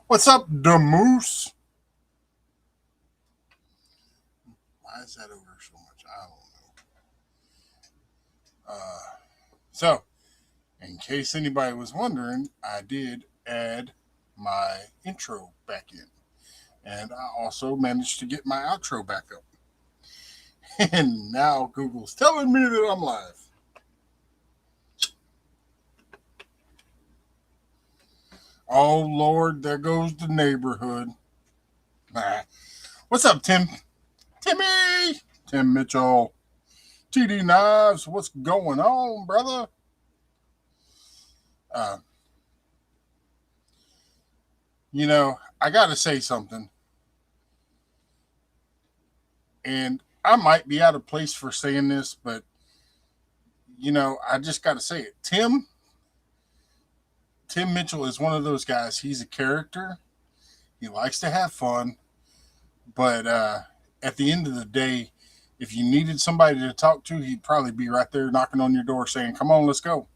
What's up, the moose? Why is that over so much? I don't know. So, in case anybody was wondering, I did add my intro back in. And I also managed to get my outro back up. And now Google's telling me that I'm live. Oh, Lord, there goes the neighborhood. Nah. What's up, Tim? Timmy! Tim Mitchell. TD Knives, what's going on, brother? Uh, I got to say something. And I might be out of place for saying this, but, I just got to say it. Tim Mitchell is one of those guys. He's a character. He likes to have fun. But at the end of the day, if you needed somebody to talk to, he'd probably be right there knocking on your door saying, "Come on, let's go."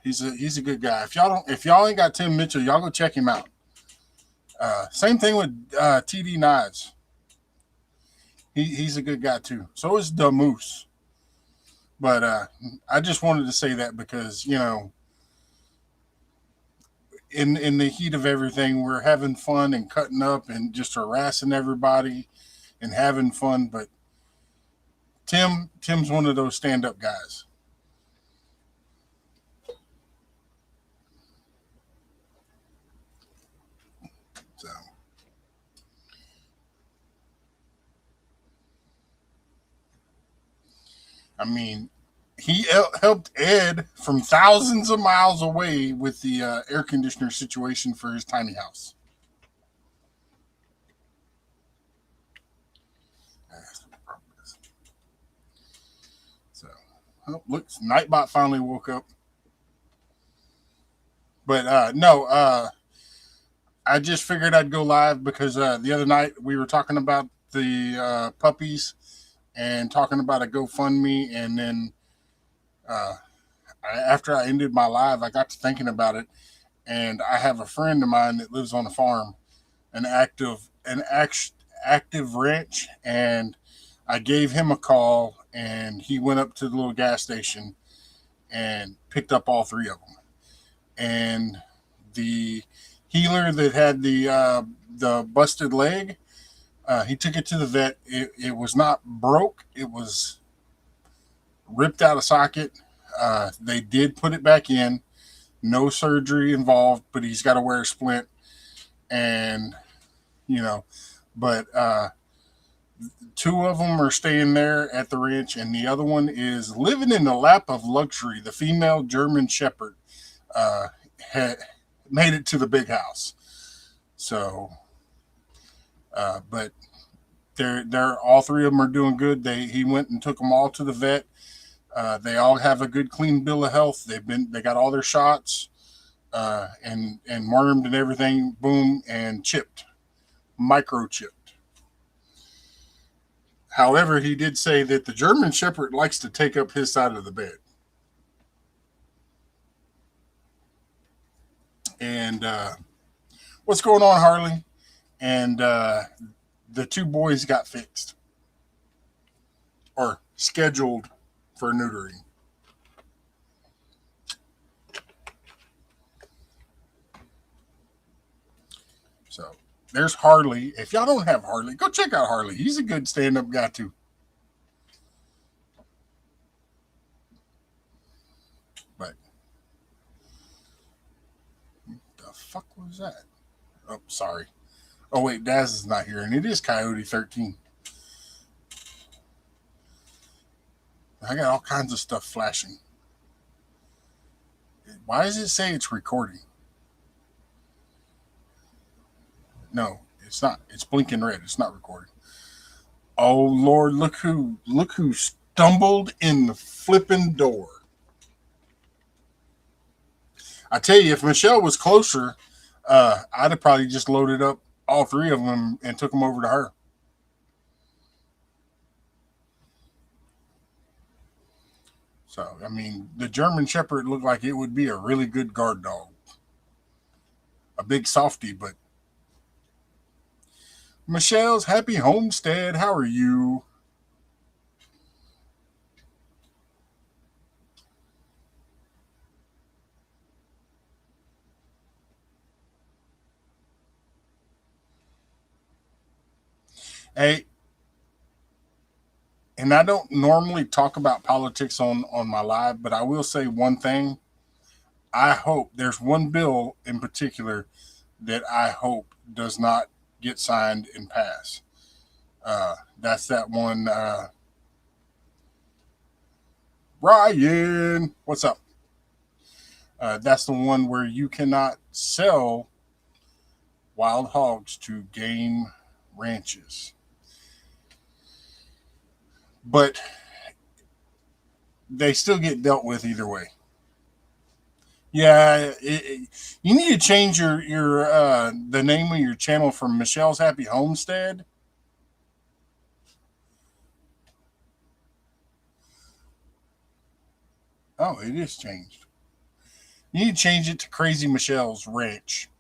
He's a good guy. If y'all ain't got Tim Mitchell, y'all go check him out. Same thing with TD Knives. He's a good guy too. So is the Moose. But I just wanted to say that because in the heat of everything, we're having fun and cutting up and just harassing everybody and having fun. But Tim's one of those stand up guys. So I mean, he helped Ed from thousands of miles away with the air conditioner situation for his tiny house. So, look, Nightbot finally woke up. But no, I just figured I'd go live because the other night we were talking about the puppies and talking about a GoFundMe, and then uh, after I ended my live, I got to thinking about it, and I have a friend of mine that lives on a farm, an active ranch, and I gave him a call, and he went up to the little gas station and picked up all three of them, and the healer that had the busted leg. He took it to the vet. It was not broke. It was ripped out of socket. They did put it back in. No surgery involved, but he's got to wear a splint. And, you know, but two of them are staying there at the ranch, and the other one is living in the lap of luxury. The female German Shepherd uh, had made it to the big house. So, but they're all three of them are doing good. He went and took them all to the vet. They all have a good, clean bill of health. They got all their shots, and wormed and everything. Boom, and chipped, microchipped. However, he did say that the German Shepherd likes to take up his side of the bed, and what's going on, Harley? And the two boys got fixed or scheduled for neutering. So there's Harley. If y'all don't have Harley, go check out Harley. He's a good stand up guy, too. But the fuck was that? Oh, sorry. Oh, wait, Daz is not here, and it is Coyote 13. I got all kinds of stuff flashing. Why does it say it's recording? No, it's not. It's blinking red. It's not recording. Oh Lord, look who stumbled in the flipping door. I tell you, if Michelle was closer, I'd have probably just loaded up all three of them and took them over to her. So, I mean, the German Shepherd looked like it would be a really good guard dog. a big softy. But Michelle's happy homestead. How are you? Hey, and I don't normally talk about politics on my live, but I will say one thing. I hope there's one bill in particular that I hope does not get signed and pass. That's that one. Ryan, what's up? That's the one where you cannot sell wild hogs to game ranches. But they still get dealt with either way. Yeah, you need to change your the name of your channel from Michelle's Happy Homestead. Oh, it is changed. You need to change it to Crazy Michelle's Ranch.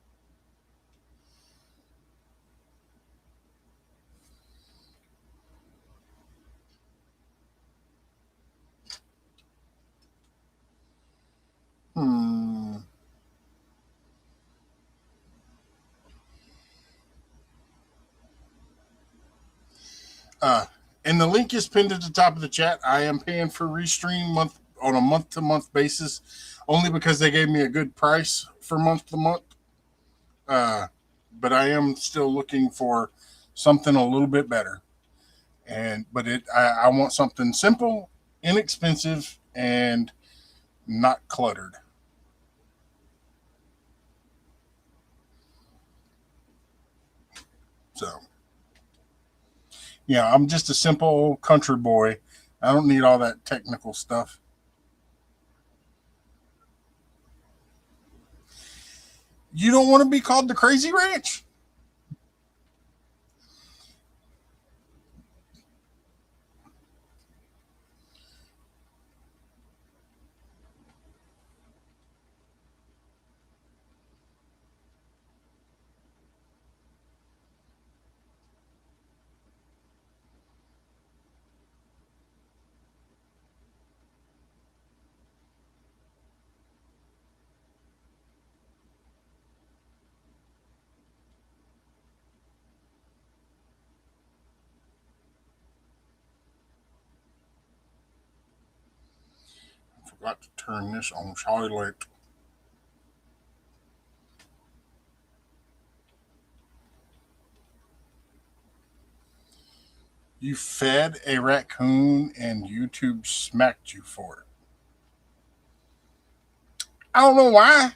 Hmm. Uh, and the link is pinned at the top of the chat. I am paying for Restream month on a month to month basis, only because they gave me a good price for month to month. Uh, but I am still looking for something a little bit better. I want something simple, inexpensive, and not cluttered. So yeah, I'm just a simple old country boy. I don't need all that technical stuff. You don't want to be called the Crazy Ranch? I forgot to turn this on silent. You fed a raccoon and YouTube smacked you for it. I don't know why.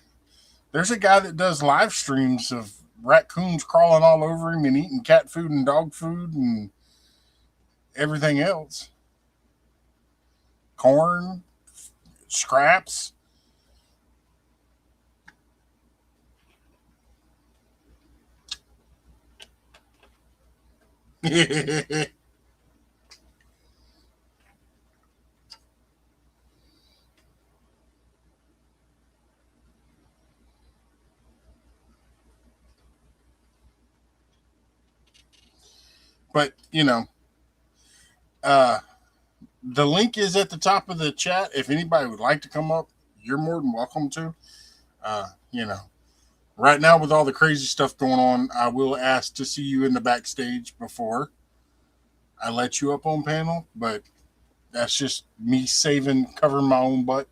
There's a guy that does live streams of raccoons crawling all over him and eating cat food and dog food and everything else. Corn, scraps. But, uh, the link is at the top of the chat. If anybody would like to come up, you're more than welcome to. Uh, you know, right now with all the crazy stuff going on, I will ask to see you in the backstage before I let you up on panel, but that's just me covering my own butt.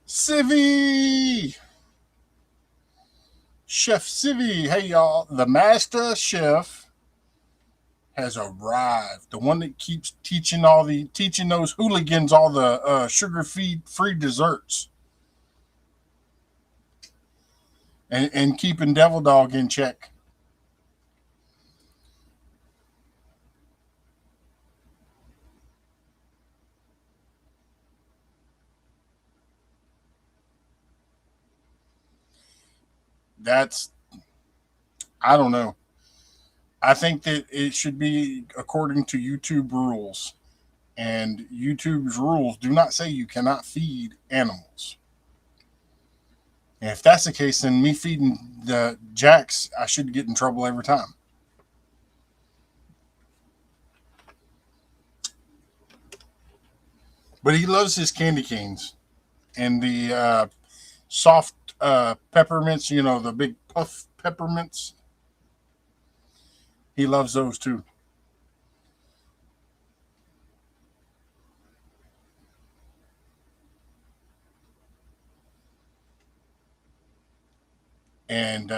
Civvy! Chef Civvy, hey y'all. The master chef has arrived. The one that keeps teaching those hooligans all the sugar free desserts and keeping Devil Dog in check. That's I don't know. I think that it should be according to YouTube rules. And YouTube's rules do not say you cannot feed animals. And if that's the case, then me feeding the jacks, I should get in trouble every time. But he loves his candy canes and the soft peppermints, the big puff peppermints. He loves those too. And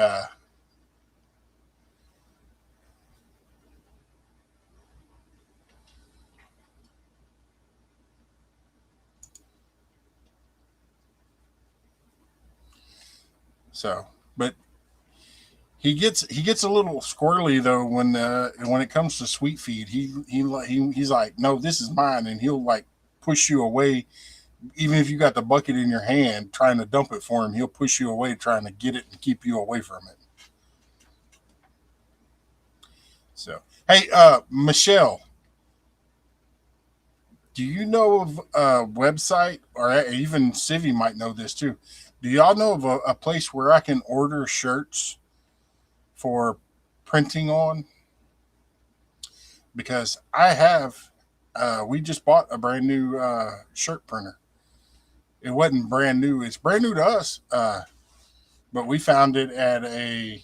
so, but he gets a little squirrely though when it comes to sweet feed. He's like, no, this is mine, and he'll like push you away. Even if you got the bucket in your hand trying to dump it for him, he'll push you away trying to get it and keep you away from it. So, hey, Michelle, do you know of a website, or even Civi might know this too? Do y'all know of a place where I can order shirts for printing on? Because we just bought a brand new shirt printer. It wasn't brand new; it's brand new to us. But we found it at a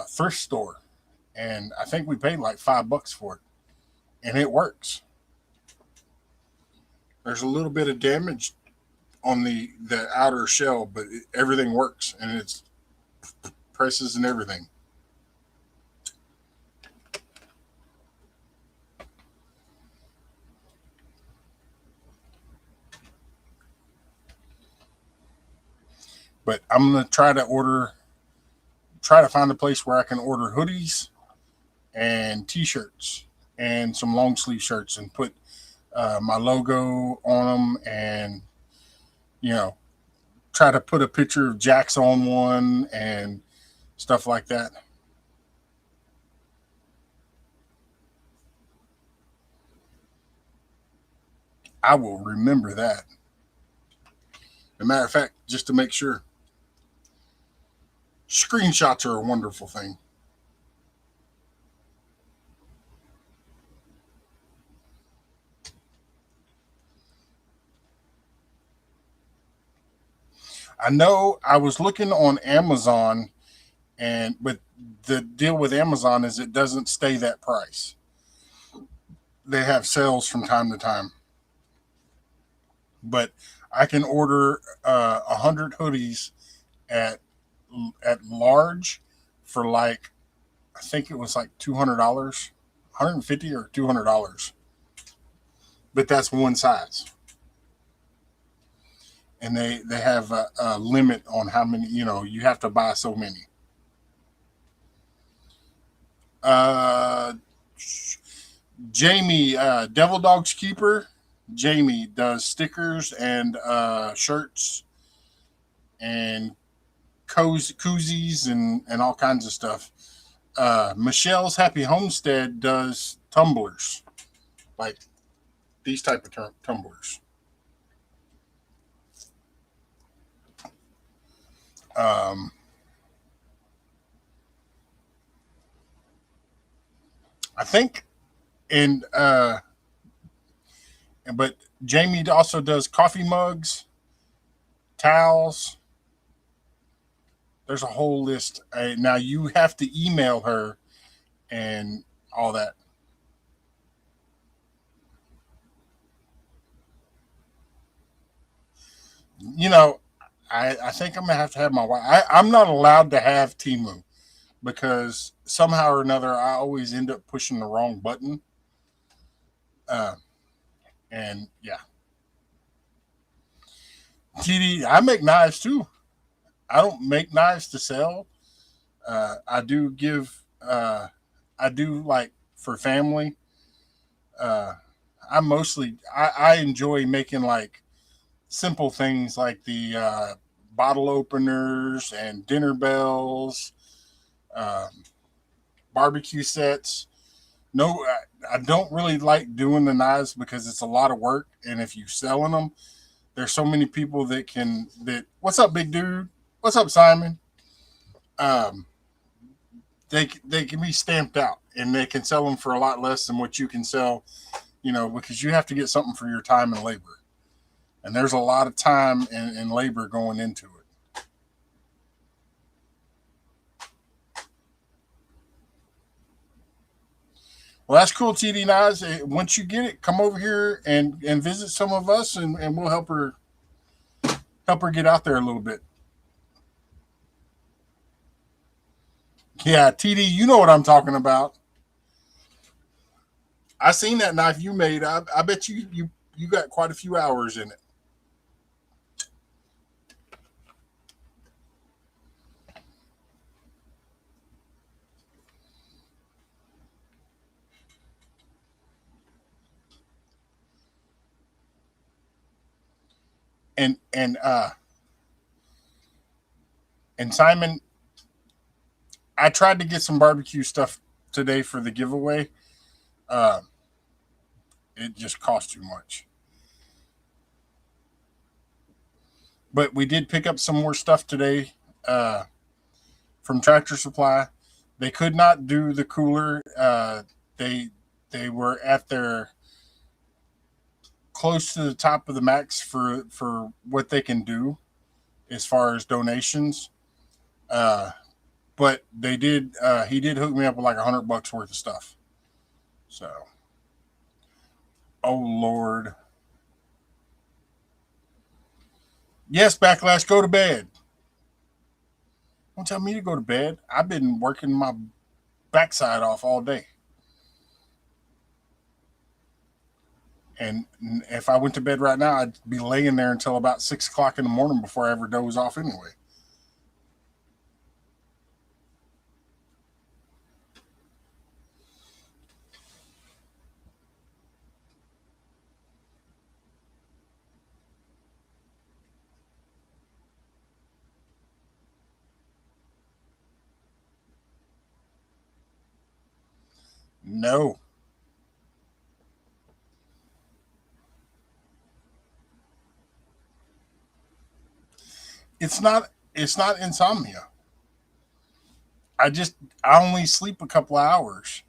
thrift store, and I think we paid like $5 for it, and it works. There's a little bit of damage on the outer shell, but everything works, and it's presses and everything. But I'm gonna try to find a place where I can order hoodies and t-shirts and some long sleeve shirts and put my logo on them, and you know try to put a picture of Jax on one and stuff like that. I will remember that. As a matter of fact, just to make sure, screenshots are a wonderful thing. I know I was looking on Amazon, but the deal with Amazon is it doesn't stay that price. They have sales from time to time, but I can order 100 hoodies at large for like, I think it was like $200, 150 or $200, but that's one size, and they have a limit on how many. You have to buy so many. Uh, Jamie, Devil Dog's Keeper. Jamie does stickers and shirts and koozies and all kinds of stuff. Michelle's Happy Homestead does tumblers, like these type of tumblers. Um, I think, and but Jamie also does coffee mugs, towels. There's a whole list. Now you have to email her and all that. You know, I think I'm gonna have to have my wife. I'm not allowed to have Timu because somehow or another I always end up pushing the wrong button. Uh, and yeah, TD. I make knives too. I don't make knives to sell. I do give. I do like for family. Uh, I enjoy making like simple things like the bottle openers and dinner bells, um, barbecue sets. No, I don't really like doing the knives because it's a lot of work, and if you selling them, there's so many people that can that. What's up, big dude? What's up, Simon? Um, they can be stamped out, and they can sell them for a lot less than what you can sell. Because you have to get something for your time and labor, and there's a lot of time and labor going into it. Well, that's cool, TD Nas. Once you get it, come over here and visit some of us, and we'll help her get out there a little bit. Yeah, TD, you know what I'm talking about. I seen that knife you made. I bet you got quite a few hours in it. And Simon, I tried to get some barbecue stuff today for the giveaway. Uh, it just cost too much. But we did pick up some more stuff today from Tractor Supply. They could not do the cooler. They they were at their close to the top of the max for what they can do as far as donations. Uh, but they did. He did hook me up with like $100 worth of stuff. So, oh Lord, yes, backlash. Go to bed. Don't tell me to go to bed. I've been working my backside off all day. And if I went to bed right now, I'd be laying there until about 6 o'clock in the morning before I ever doze off anyway. No, it's not. It's not insomnia. I just I only sleep a couple of hours,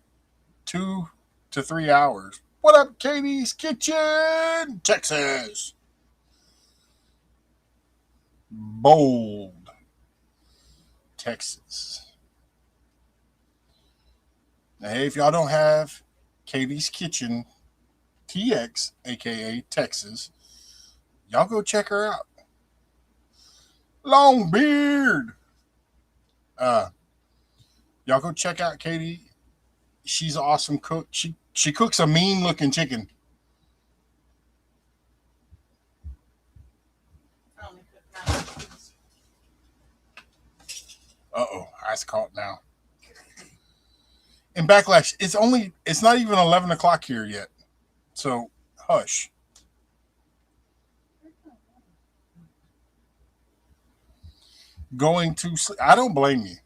2 to 3 hours. What up, Katie's Kitchen, Texas? Bold, Texas. Now, hey, if y'all don't have Katie's Kitchen TX, aka Texas, y'all go check her out. Long beard. Uh, y'all go check out Katie. She's an awesome cook. She cooks a mean looking chicken. Uh oh, ice caught now. And backlash, it's not even 11 o'clock here yet. So hush. Going to sleep. I don't blame you,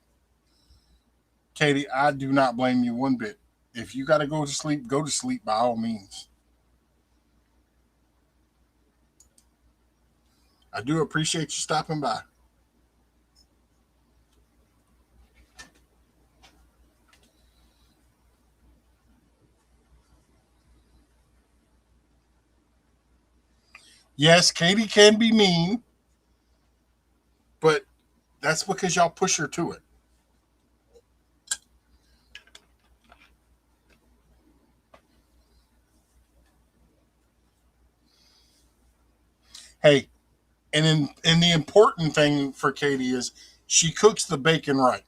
Katie. I do not blame you one bit. If you got to go to sleep by all means. I do appreciate you stopping by. Yes, Katie can be mean, but that's because y'all push her to it. Hey, and the important thing for Katie is she cooks the bacon right,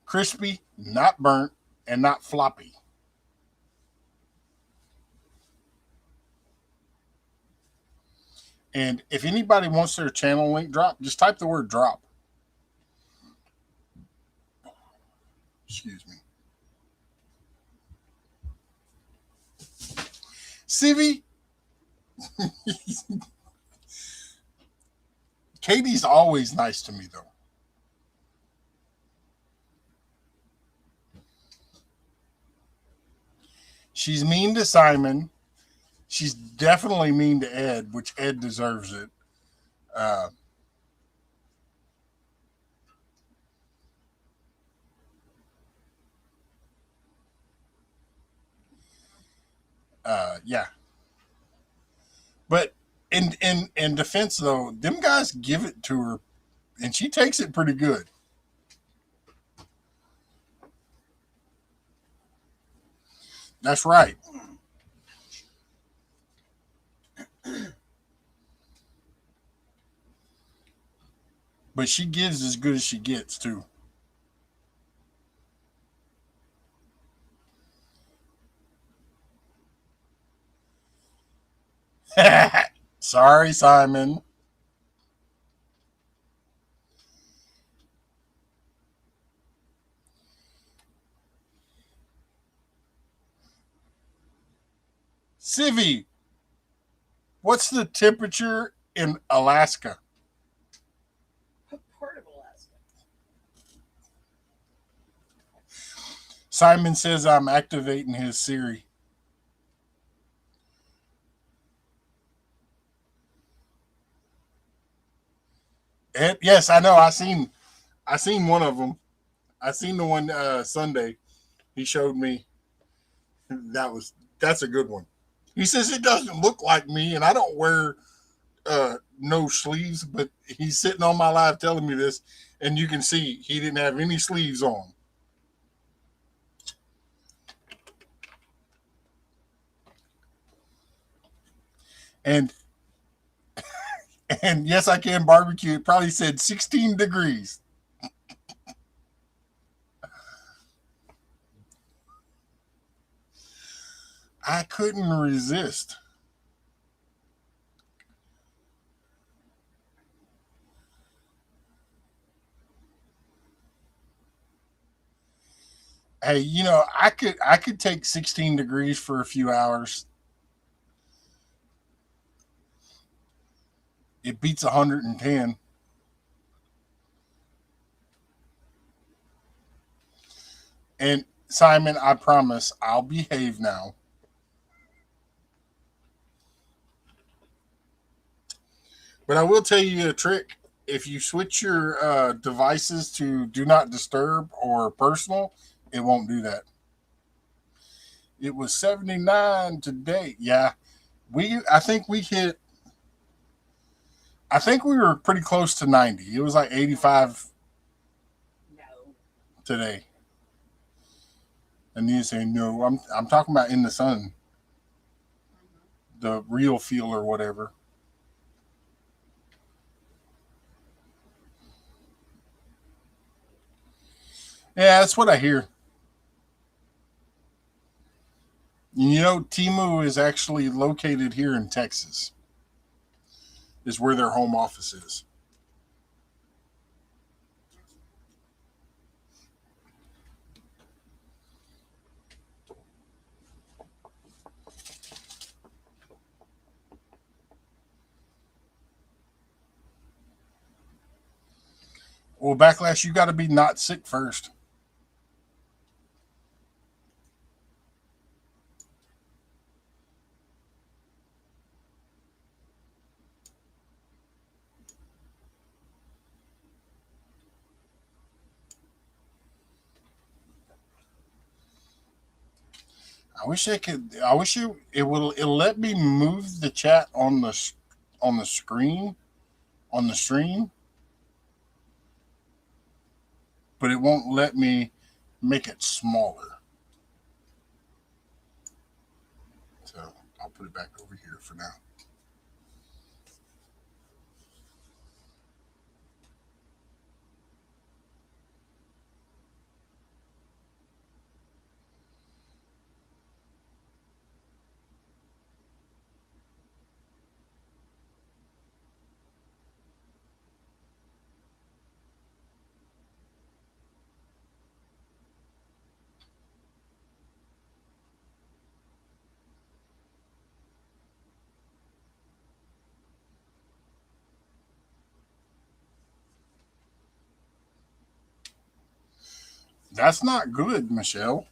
crispy, not burnt, and not floppy. And if anybody wants their channel link drop, just type the word drop. Excuse me. Civi, Katie's always nice to me though. She's mean to Simon. She's definitely mean to Ed, which Ed deserves it. Uh, yeah, but in defense though, them guys give it to her, and she takes it pretty good. That's right. But she gives as good as she gets too. Sorry, Simon. Civvy, what's the temperature in Alaska? What part of Alaska? Simon says I'm activating his Siri. And yes, I know. I seen one of them. I seen the one Sunday. He showed me. That's a good one. He says it doesn't look like me, and I don't wear no sleeves, but he's sitting on my live telling me this, and you can see he didn't have any sleeves on. And and yes, I can barbecue. It probably said 16 degrees. I couldn't resist. Hey, I could take 16 degrees for a few hours. It beats 110. And Simon, I promise I'll behave now. But I will tell you a trick. If you switch your devices to do not disturb or personal, it won't do that. It was 79 today. Yeah, I think we hit. I think we were pretty close to 90. It was like 85 No. today. And you say no. I'm talking about in the sun, the real feel or whatever. Yeah, that's what I hear. Timu is actually located here in Texas. Is where their home office is. Well, backlash, you got to be not sick first. I wish I could. I wish it will. It'll let me move the chat on the screen on the stream, but it won't let me make it smaller. So I'll put it back over here for now. That's not good, Michelle.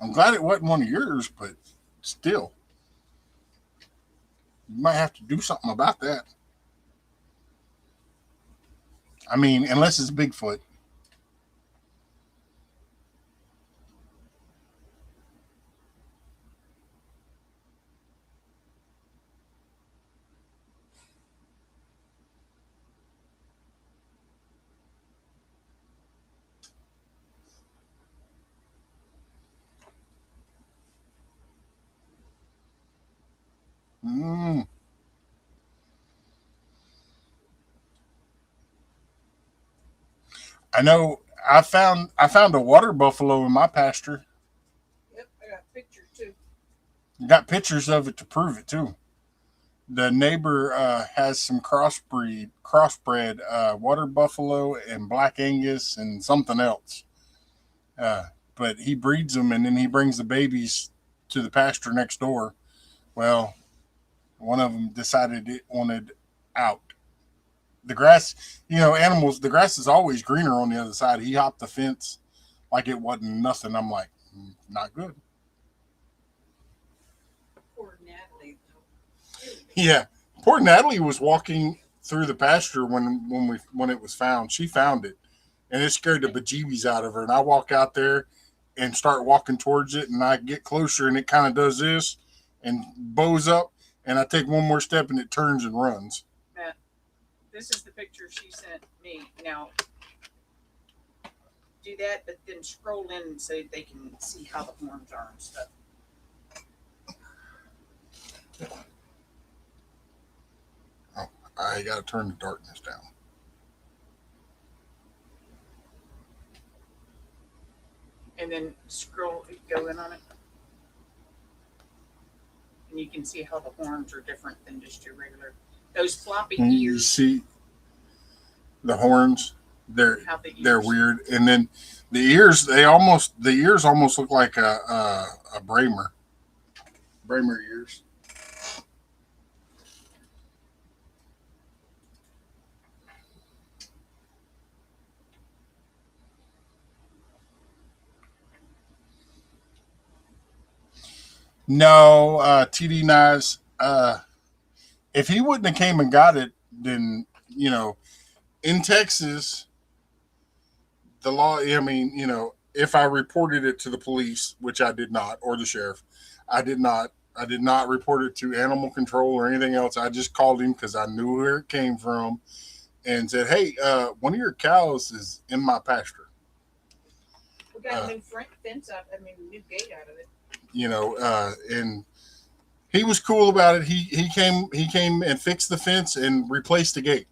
I'm glad it wasn't one of yours, but still, you might have to do something about that. I mean, unless it's Bigfoot. Mm. I know. I found a water buffalo in my pasture. Yep, I got pictures too. Got pictures of it to prove it too. The neighbor has some crossbred water buffalo and black Angus and something else. Uh, but he breeds them and then he brings the babies to the pasture next door. Well, one of them decided it wanted out. The grass, animals, the grass is always greener on the other side. He hopped the fence like it wasn't nothing. I'm like, not good. Poor Natalie, though. Really Yeah. Poor Natalie was walking through the pasture when it was found. She found it and it scared the bejeebies out of her. And I walk out there and start walking towards it and I get closer and it kind of does this and bows up and I take one more step and it turns and runs. Matt, this is the picture she sent me. Now, do that, but then scroll in so they can see how the horns are and stuff. Oh, I got to turn the darkness down. And then go in on it, and you can see how the horns are different than just your regular. Those floppy And you ears, see the horns, they're how the they're ears. weird. And then the ears almost look like a Bramer ears. No, TD knives. If he wouldn't have came and got it, then in Texas, the law. I mean, if I reported it to the police, which I did not, or the sheriff, I did not. I did not report it to animal control or anything else. I just called him because I knew where it came from and said, "Hey, one of your cows is in my pasture." We got Uh, a new front fence out. I mean, new gate out of it. and he was cool about it. He came and fixed the fence and replaced the gate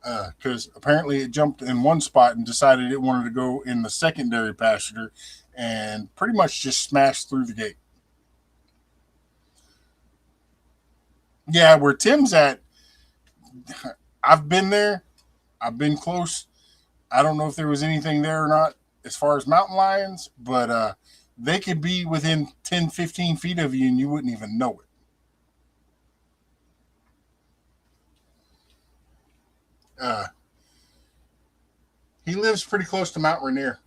because apparently it jumped in one spot and decided it wanted to go in the secondary pasture and pretty much just smashed through the gate. Yeah, where Tim's at, I've been there. I've been close. I don't know if there was anything there or not as far as mountain lions, but they could be within 10, 15 feet of you and you wouldn't even know it. He lives pretty close to Mount Rainier.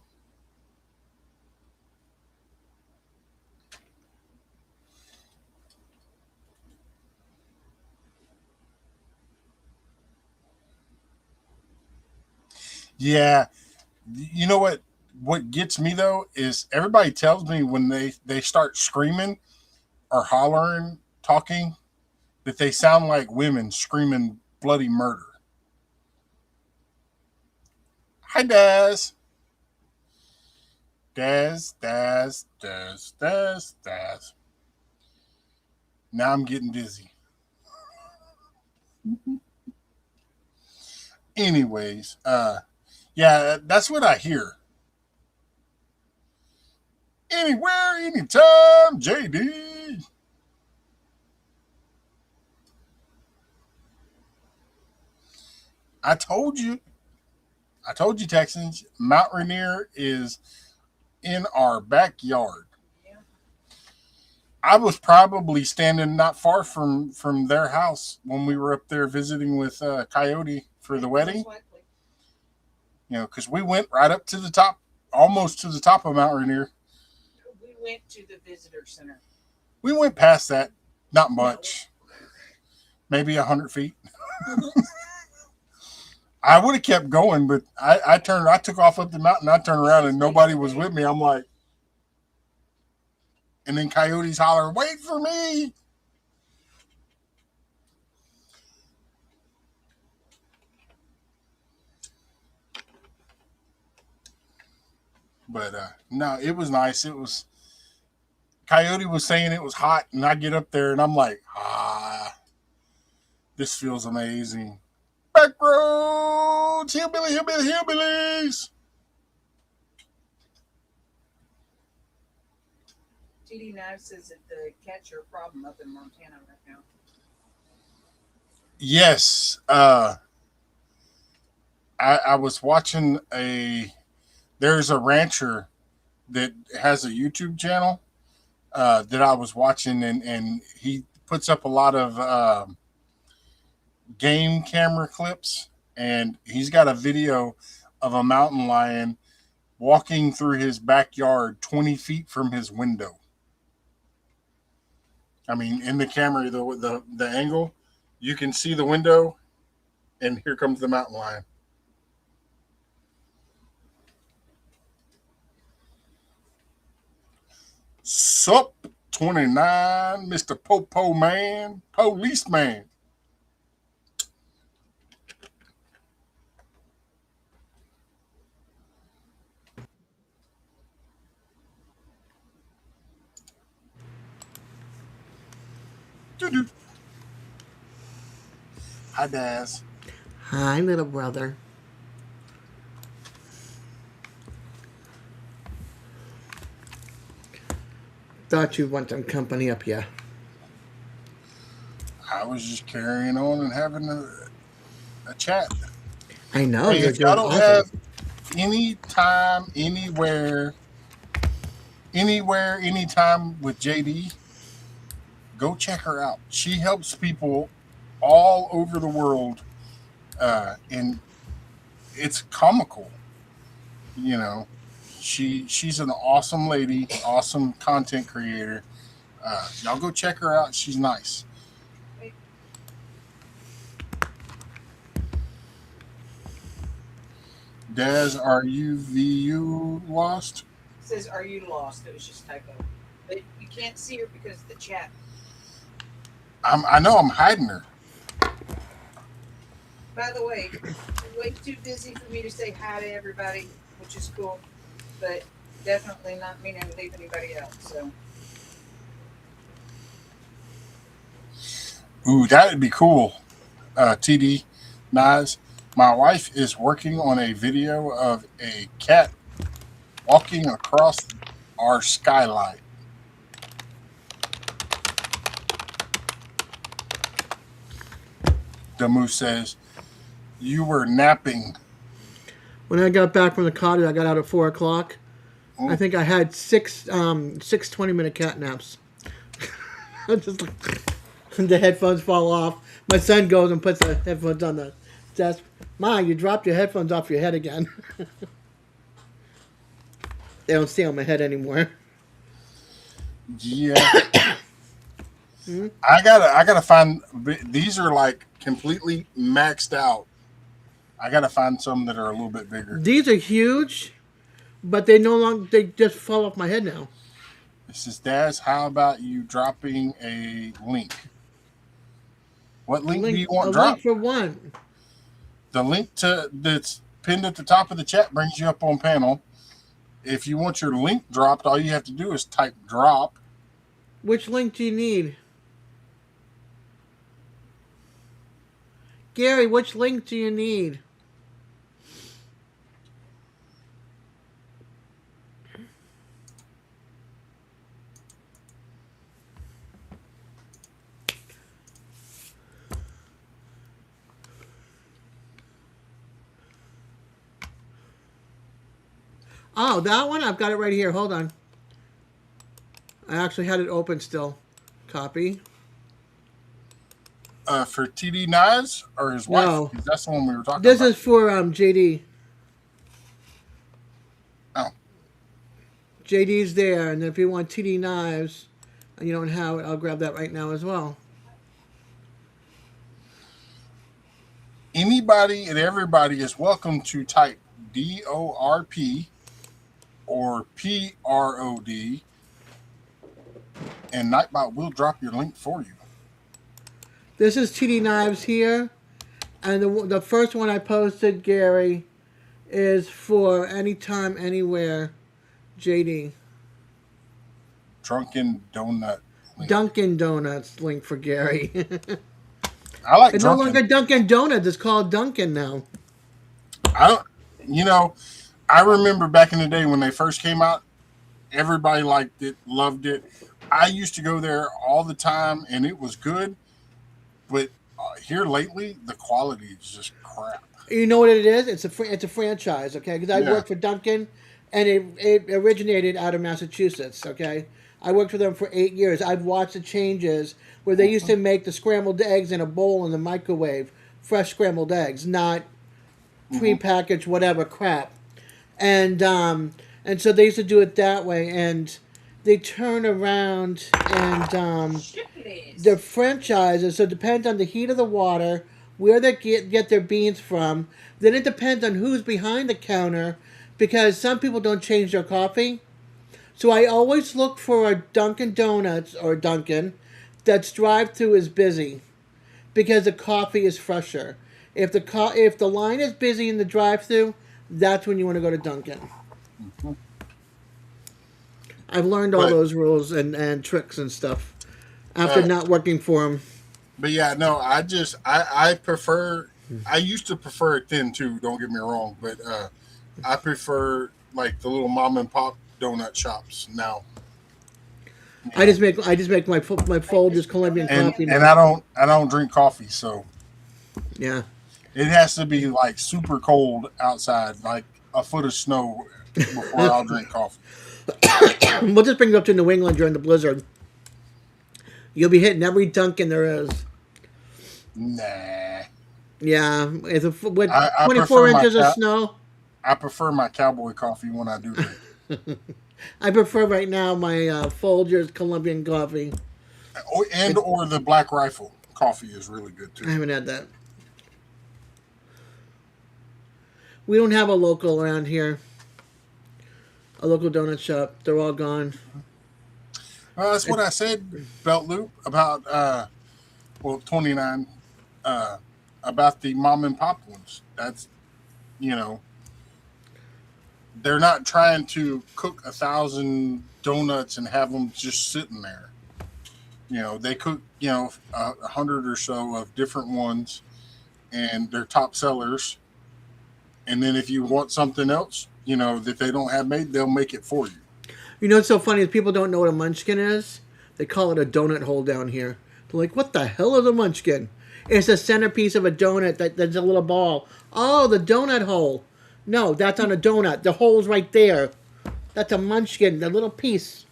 Yeah, you know what? What gets me though is everybody tells me when they start screaming or hollering, talking, that they sound like women screaming bloody murder. Hi, Daz. Daz, Daz, Daz, Daz, Daz. Now I'm getting dizzy. Anyways, yeah, that's what I hear. Anywhere, anytime, JD. I told you, I told you, Texans, Mount Rainier is in our backyard. Yeah, I was probably standing not far from their house when we were up there visiting with Coyote for the wedding. most likely. Because we went right up to the top, almost to the top of Mount Rainier. went to the visitor center? We went past that, not much, maybe 100 feet. I would have kept going, but I took off up the mountain. I turned around and nobody was with me. I'm like, and then coyotes holler, "Wait for me!" But no, it was nice. It was Coyote was saying it was hot, and I get up there and I'm like, this feels amazing. Back roads, hillbilly, hillbilly, hillbillies. TD Knives says that the cats are a problem up in Montana right now. Yes, I was watching there's a rancher that has a YouTube channel that I was watching, and he puts up a lot of game camera clips, and he's got a video of a mountain lion walking through his backyard 20 feet from his window. I mean, in the camera, the angle, you can see the window, and here comes the mountain lion. Sup 29, Mr. Popo Man, policeman. Doo-doo. Hi, Daz. Hi, little brother. Thought you'd want some company up here. I was just carrying on and having a chat. I know, Hey, you're if y'all doing don't awesome. have any time, anytime with JD, go check her out. She helps people all over the world, and it's comical. You know, she's an awesome lady, awesome content creator. Y'all go check her out. She's nice. Daz, are you VU lost? It says, "Are you lost?" It was just typo. But you can't see her because of the chat. I know I'm hiding her. By the way, you're way too busy for me to say hi to everybody, which is cool, but definitely not meaning to leave anybody out. So Ooh, that'd be cool. TD, Nas, my wife is working on a video of a cat walking across our skylight. Damu says, "You were napping." When I got back from the cottage, I got out at 4 o'clock. I Oh, think I had six 20-minute cat naps. Just like, the headphones fall off. My son goes and puts the headphones on the desk. Ma, you dropped your headphones off your head again. They don't stay on my head anymore. yeah. I gotta find. These are like completely maxed out. I gotta find some that are a little bit bigger. These are huge, but they no longer, they just fall off my head now. This is Daz. How about you dropping a link? What link do you A want link dropped? for one. The link to that's pinned at the top of the chat brings you up on panel. If you want your link dropped, all you have to do is type drop. Which link do you need? Gary, which link do you need? Oh, that one? I've got it right here. Hold on. I actually had it open still. Copy. For TD Nas or his wife? No. 'Cause that's the one we were talking This about. is for JD. Oh, JD's there, and if you want TD knives and you don't have it, I'll grab that right now as well. Anybody and everybody is welcome to type DORP or PROD, and Nightbot will drop your link for you. This is TD knives here, and the first one I posted, Gary, is for anytime, anywhere, JD. Drunken Donut link. Dunkin' Donuts link for Gary. I like It's no Drunken. longer Dunkin' Donuts. It's called Dunkin' now. I don't, you know, I remember back in the day when they first came out, everybody liked it, loved it. I used to go there all the time, and it was good. But here lately, the quality is just crap. You know what it is? It's a franchise, okay? Because I Yeah. worked for Dunkin', and it originated out of Massachusetts, okay? I worked for them for 8 years. I've watched the changes where they used to make the scrambled eggs in a bowl in the microwave, fresh scrambled eggs, not prepackaged whatever crap. And so they used to do it that way, and they turn around and Chicklets. the franchises. So it depends on the heat of the water, where they get their beans from. Then it depends on who's behind the counter, because some people don't change their coffee. So I always look for a Dunkin' Donuts or Dunkin' that's drive-through is busy, because the coffee is fresher. If the line is busy in the drive-through, that's when you want to go to Dunkin'. I've learned all But- those rules and tricks and stuff after not working for them. But yeah, no, I prefer. I used to prefer it then too. Don't get me wrong, but I prefer like the little mom and pop donut shops now. I just make my Folgers Colombian And coffee. and now. I don't drink coffee, so Yeah. it has to be like super cold outside, like a foot of snow before I'll drink coffee. We'll just bring you up to New England during the blizzard. You'll be hitting every Dunkin' there is. Nah, Yeah, with I 24 prefer my inches of cat- I snow. prefer my cowboy coffee when I do drink. I prefer right now my Folgers Colombian coffee. Or the Black Rifle coffee is really good I too. haven't had that. We don't have a local around here. A local donut shop. They're all gone. Well, that's what I said, Belt Loop, about 29, about the mom and pop ones. That's, they're not trying to cook 1,000 donuts and have them just sitting there. They cook, 100 or so of different ones, and they're top sellers. And then if you want something else, that they don't have made, they'll make it for you. You know what's so funny is people don't know what a munchkin is. They call it a donut hole down here. They're like, what the hell is a munchkin? It's the centerpiece of a donut that's a little ball. Oh, the donut hole. No, that's on a donut. The hole's right there. That's a munchkin, the little piece.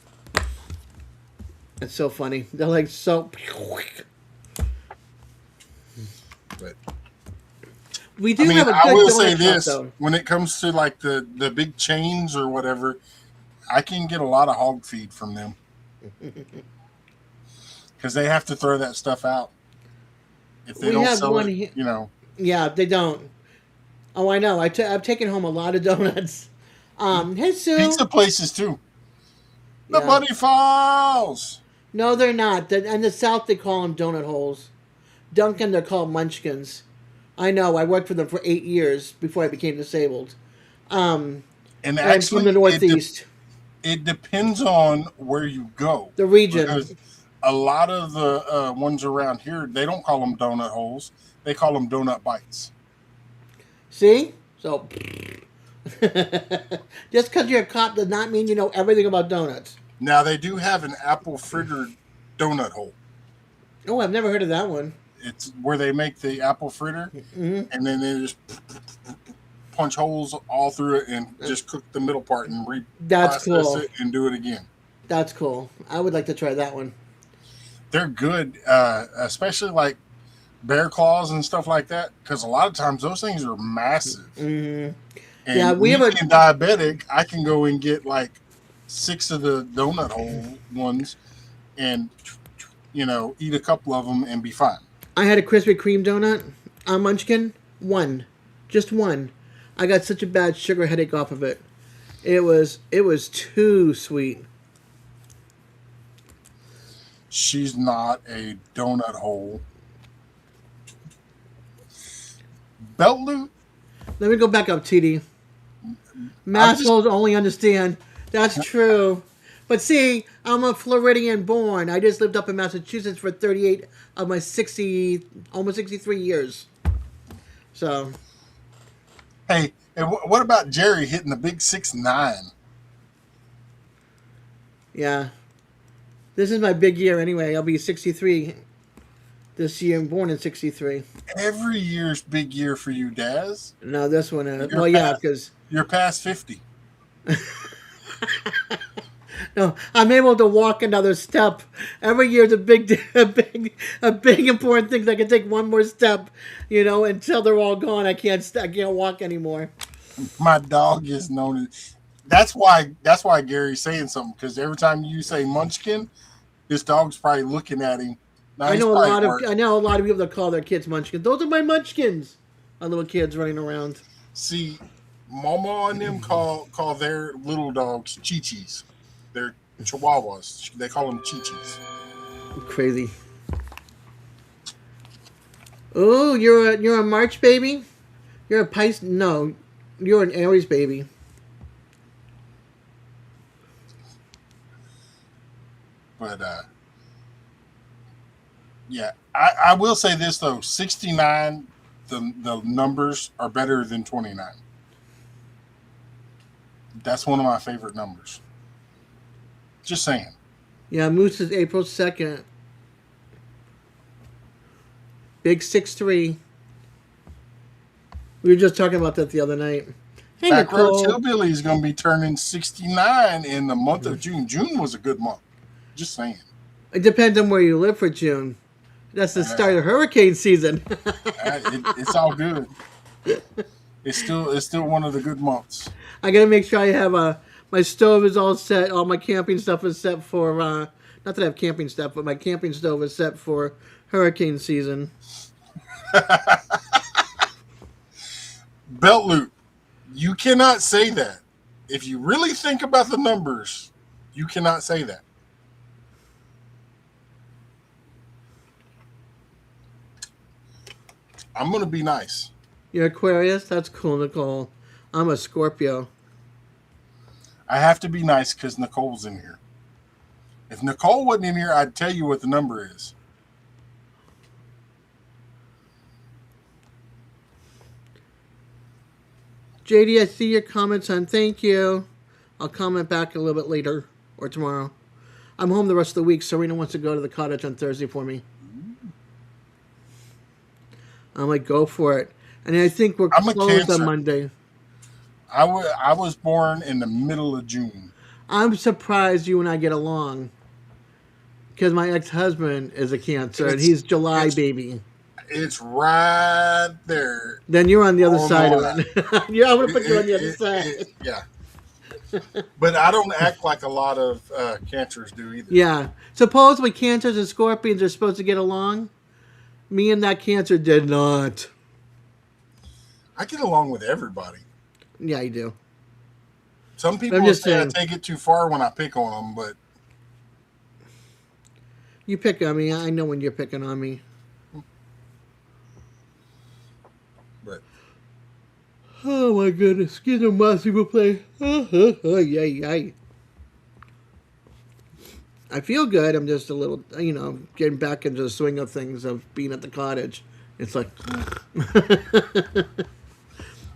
It's so funny. They're like so... But We do I mean, have a good I will donut say shop, this: though. when it comes to like the big chains or whatever, I can get a lot of hog feed from them because they have to throw that stuff out if they We don't have sell one it. here- You know, Yeah, they don't. Oh, I know. I've taken home a lot of donuts. Hey, Sue. pizza places too. The Yeah. Buddy Falls. No, they're not. In the South, they call them donut holes. Dunkin', they're called munchkins. I know. I worked for them for 8 years before I became disabled. And I'm actually, from the Northeast. it depends on where you go. The region. Because a lot of the ones around here, they don't call them donut holes. They call them donut bites. See? So, just because you're a cop does not mean you know everything about donuts. Now, they do have an apple fritter donut hole. Oh, I've never heard of that one. It's where they make the apple fritter, Hmm. and then they just punch holes all through it and just cook the middle part and That's reprocess cool. it and do it again. That's cool. I would like to try that one. They're good, especially like bear claws and stuff like that, because a lot of times those things are massive. Hmm. And Yeah, we me have a- being diabetic, I can go and get like 6 of the donut hole ones and eat a couple of them and be fine. I had a Krispy Kreme donut on Munchkin. One. Just one. I got such a bad sugar headache off of it. It was too sweet. She's not a donut hole. Belt loop? Let me go back up, TD. Massholes only understand. That's true. But see, I'm a Floridian born. I just lived up in Massachusetts for 38 of my 60, almost 63 years. So, Hey, what about Jerry hitting the big 6'9"? yeah. This is my big year anyway. I'll be 63 this year. I'm born in 63. Every year's big year for you, Daz. No, this one. You're Well, yeah, past- because You're past 50. no, I'm able to walk another step. Every year's a big, a big important thing. I can take one more step, until they're all gone. I can't walk anymore. My dog is known as. That's why Gary's saying something, because every time you say Munchkin, this dog's probably looking at him. Now, I he's know probably working. I know a lot of people that call their kids Munchkins. Those are my Munchkins. My little kids running around. See, Mama and them call their little dogs Chi-Chis. They're Chihuahuas. They call them Chi-Chis. Crazy. Oh, you're a March baby? You're a Pisces? No, you're an Aries baby. But yeah, I will say this though: 69. The numbers are better than 29. That's one of my favorite numbers. Just saying. Yeah, Moose is April 2nd. Big 6'3". We were just talking about that the other night. Hey, Backroads Nicole. Hillbilly is going to be turning 69 in the month of June. June was a good month. Just saying. It depends on where you live for June. That's the start of hurricane season. It's all good. It's still one of the good months. I gotta make sure I have my stove is all set. All my camping stuff is set for. Not that I have camping stuff, but my camping stove is set for hurricane season. Belt loop. You cannot say that. If you really think about the numbers, you cannot say that. I'm going to be nice. You're Aquarius? That's cool, Nicole. I'm a Scorpio. I have to be nice because Nicole's in here. If Nicole wasn't in here, I'd tell you what the number is. JD, I see your comments on thank you. I'll comment back a little bit later or tomorrow. I'm home the rest of the week. Serena wants to go to the cottage on Thursday for me. I'm like, go for it. And I think we're I'm a closed Cancer. on Monday. I was born in the middle of June. I'm surprised you and I get along. Because my ex-husband is a Cancer, and he's July baby. It's right there. Then you're on the other Oh, side no. of it. Yeah, I'm going to put you on the other side. Yeah. But I don't act like a lot of cancers do either. Yeah. Supposedly Cancers and Scorpions are supposed to get along. Me and that Cancer did not. I get along with everybody. Yeah, you do. Some people I'm will just say I saying. take it too far when I pick on them, but You pick on me. I know when you're picking on me. Oh my goodness. Excuse me, most people play. Yay. I feel good. I'm just a little, getting back into the swing of things of being at the cottage. It's like,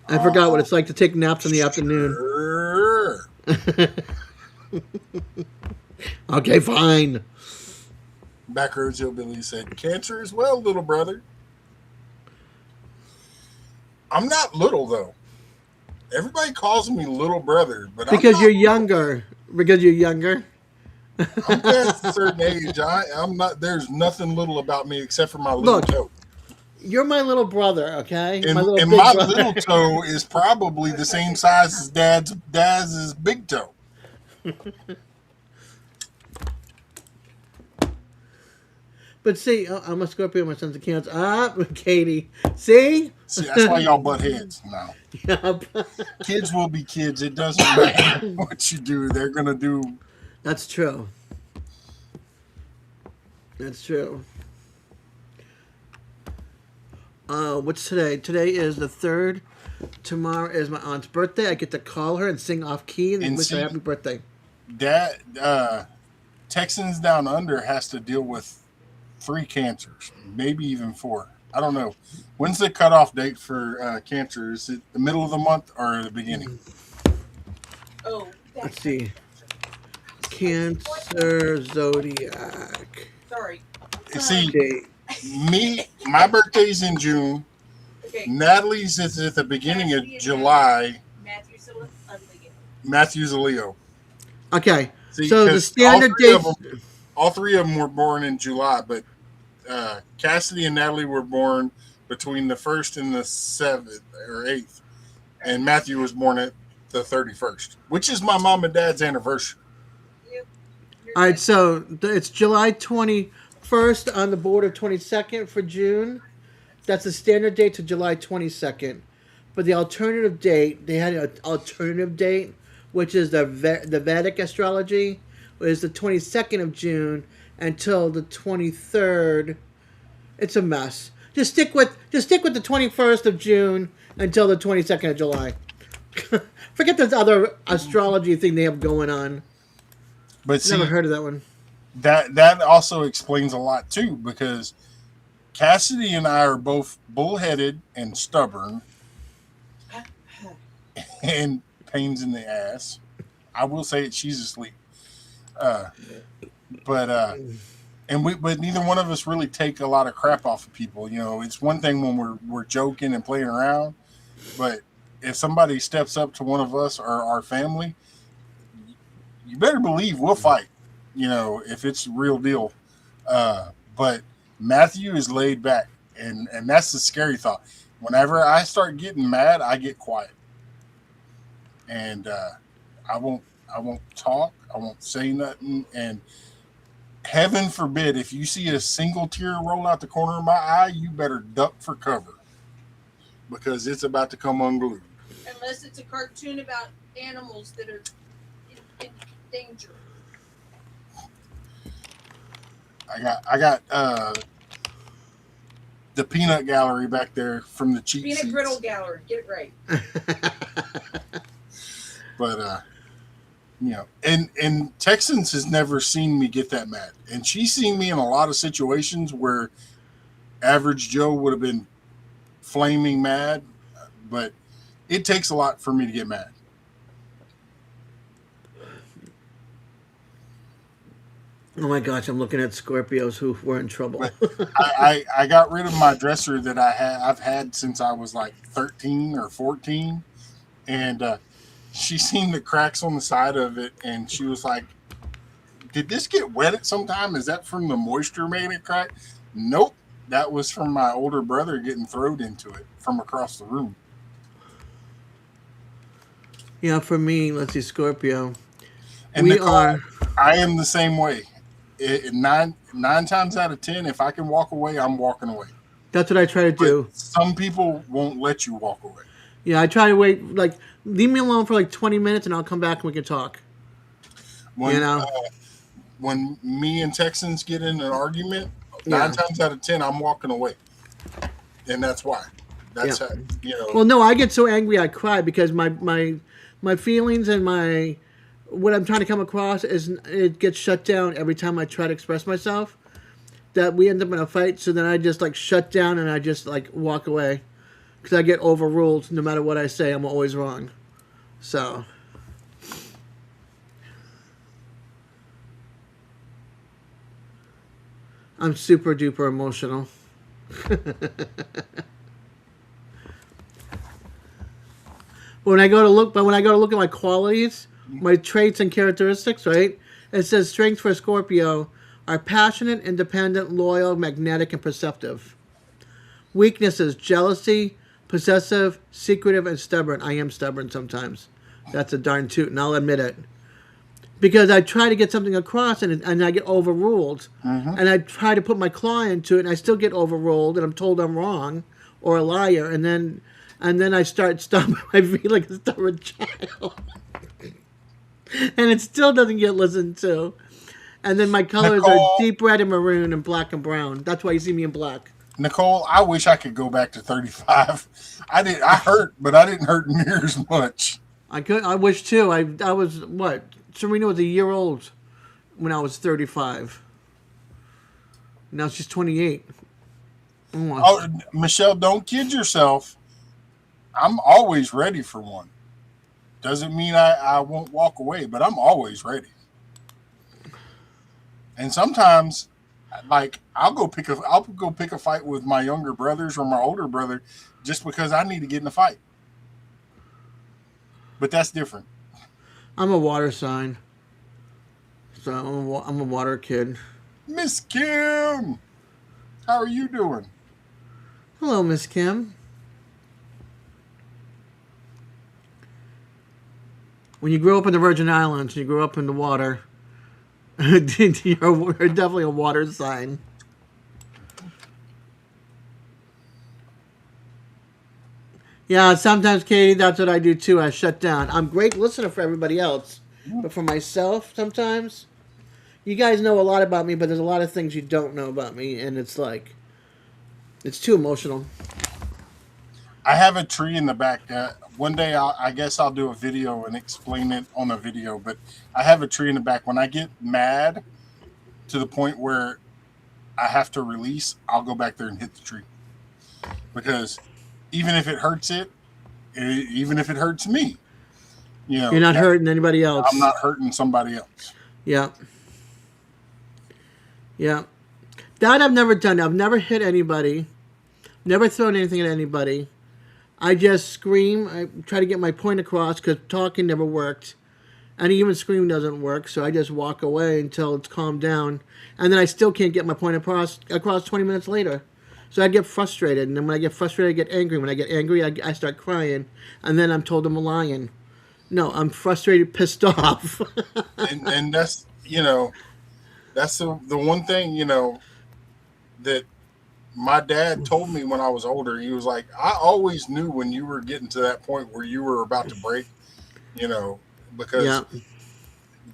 I forgot what it's like to take naps in the afternoon. Sure. Okay, fine. Backroads Hillbilly said, Cancer as well, little brother. I'm not little, though. Everybody calls me little brother, but Because I'm you're not younger. Because you're younger. I'm past a certain age. I'm not. There's nothing little about me except for my little Look, toe. You're my little brother, okay? And my little and big my brother. little toe is probably the same size as Dad's big toe. But see, I'm a Scorpio. My son's a Cancer. Ah, Katie. See? See, that's why y'all butt heads now. Yep. Kids will be kids. It doesn't matter what you do. They're gonna do. That's true. That's true. What's today? Today is the 3rd. Tomorrow is my aunt's birthday. I get to call her and sing off key and wish her happy birthday. That Texans Down Under has to deal with 3 cancers, maybe even 4. I don't know. When's the cutoff date for cancer? Is it the middle of the month or the beginning? Oh, Let's see. Cancer zodiac. sorry. See, Date. my birthday's in June. Okay. Natalie's is at the beginning of July. Matthew's a Leo. Okay. See, So the 'cause standard date. all 3 of them were born in July, but Cassidy and Natalie were born between the 1st and the 7th or 8th, and Matthew was born at the 31st, which is my mom and dad's anniversary. Yep. All right. So it's July 21st on the border, 22nd for June. That's the standard date to July 22nd. But the alternative date, they had an alternative date, which is the Vedic astrology, is the 22nd of June until the 23rd. It's a mess. Just stick with the 21st of June until the 22nd of July. Forget this other astrology thing they have going on. But see, Never heard of that one. that also explains a lot too, because Cassidy and I are both bullheaded and stubborn and pains in the ass. I will say it, she's asleep. But neither one of us really take a lot of crap off of people. You know, it's one thing when we're joking and playing around, but if somebody steps up to one of us or our family, you better believe we'll fight. You know, if it's the real deal. But Matthew is laid back, and that's the scary thought. Whenever I start getting mad, I get quiet, and I won't talk. I won't say nothing. And heaven forbid, if you see a single tear roll out the corner of my eye, you better duck for cover, because it's about to come unglued. Unless it's a cartoon about animals that are in danger. I got the peanut gallery back there from the cheap Peanut seats. Griddle Gallery. Get it right. But you know, and Texans has never seen me get that mad, and she's seen me in a lot of situations where average Joe would have been flaming mad, but it takes a lot for me to get mad. Oh my gosh, I'm looking at Scorpios who were in trouble. I got rid of my dresser that I've had since I was like 13 or 14, and she seen the cracks on the side of it, and she was like, "Did this get wet at some time? Is that from the moisture made it crack?" Nope, that was from my older brother getting thrown into it from across the room. Yeah, for me, let's see, Scorpio. And We Nicole, are. I am the same way. Nine times out of 10, if I can walk away, I'm walking away. That's what I try to do. But some people won't let you walk away. Yeah, I try to wait, like, leave me alone for like 20 minutes and I'll come back and we can talk. When, You know? when me and Texans get in an argument, Yeah. 9 times out of 10, I'm walking away. And that's why. That's Yeah. how, you know. Well, no, I get so angry I cry because my feelings and my what I'm trying to come across is it gets shut down every time I try to express myself. That we end up in a fight, so then I just like shut down and I just like walk away because I get overruled. No matter what I say, I'm always wrong. So. I'm super duper emotional. When I go to look at my qualities, my traits and characteristics, right? It says strengths for Scorpio are passionate, independent, loyal, magnetic, and perceptive. Weaknesses: jealousy, possessive, secretive, and stubborn. I am stubborn sometimes. That's a darn toot, and I'll admit it. because I try to get something across and I get overruled. Mm-hmm. And I try to put my claw into it and I still get overruled and I'm told I'm wrong or a liar. And then I start stomping my feet like a stubborn child. And it still doesn't get listened to. And then my colors are Nicole, deep red and maroon and black and brown. That's why you see me in black. Nicole, I wish I could go back to 35. I hurt, but I didn't hurt near as much. I wish too. I was what? Serena was a year old when I was 35. Now she's 28. Oh, Oh, Michelle, don't kid yourself. I'm always ready for one. Doesn't mean I won't walk away, but I'm always ready. And sometimes, like I'll go pick a fight with my younger brothers or my older brother, just because I need to get in a fight. But that's different. I'm a water sign, so I'm a water kid. Miss Kim, how are you doing? Hello, Miss Kim. When you grow up in the Virgin Islands, you grow up in the water. You're definitely a water sign. Yeah, sometimes, Katie, that's what I do too. I shut down. I'm a great listener for everybody else, but for myself, sometimes, you guys know a lot about me, but there's a lot of things you don't know about me, and it's like, it's too emotional. I have a tree in the back. One day, I guess I'll do a video and explain it on a video. But I have a tree in the back. When I get mad to the point where I have to release, I'll go back there and hit the tree. Because even if it hurts even if it hurts me, You're not hurting anybody I'm else. not hurting somebody else. Yeah, yeah. That I've never done. I've never hit anybody. Never thrown anything at anybody. I just scream. I try to get my point across because talking never worked. And even scream doesn't work, so I just walk away until it's calmed down. And then I still can't get my point across 20 minutes later. So I get frustrated. And then when I get frustrated, I get angry. When I get angry, I start crying. And then I'm told I'm a lion. No, I'm frustrated, pissed off. And that's, that's the one thing, that my dad told me when I was older. He was like, I always knew when you were getting to that point where you were about to break, because Yeah.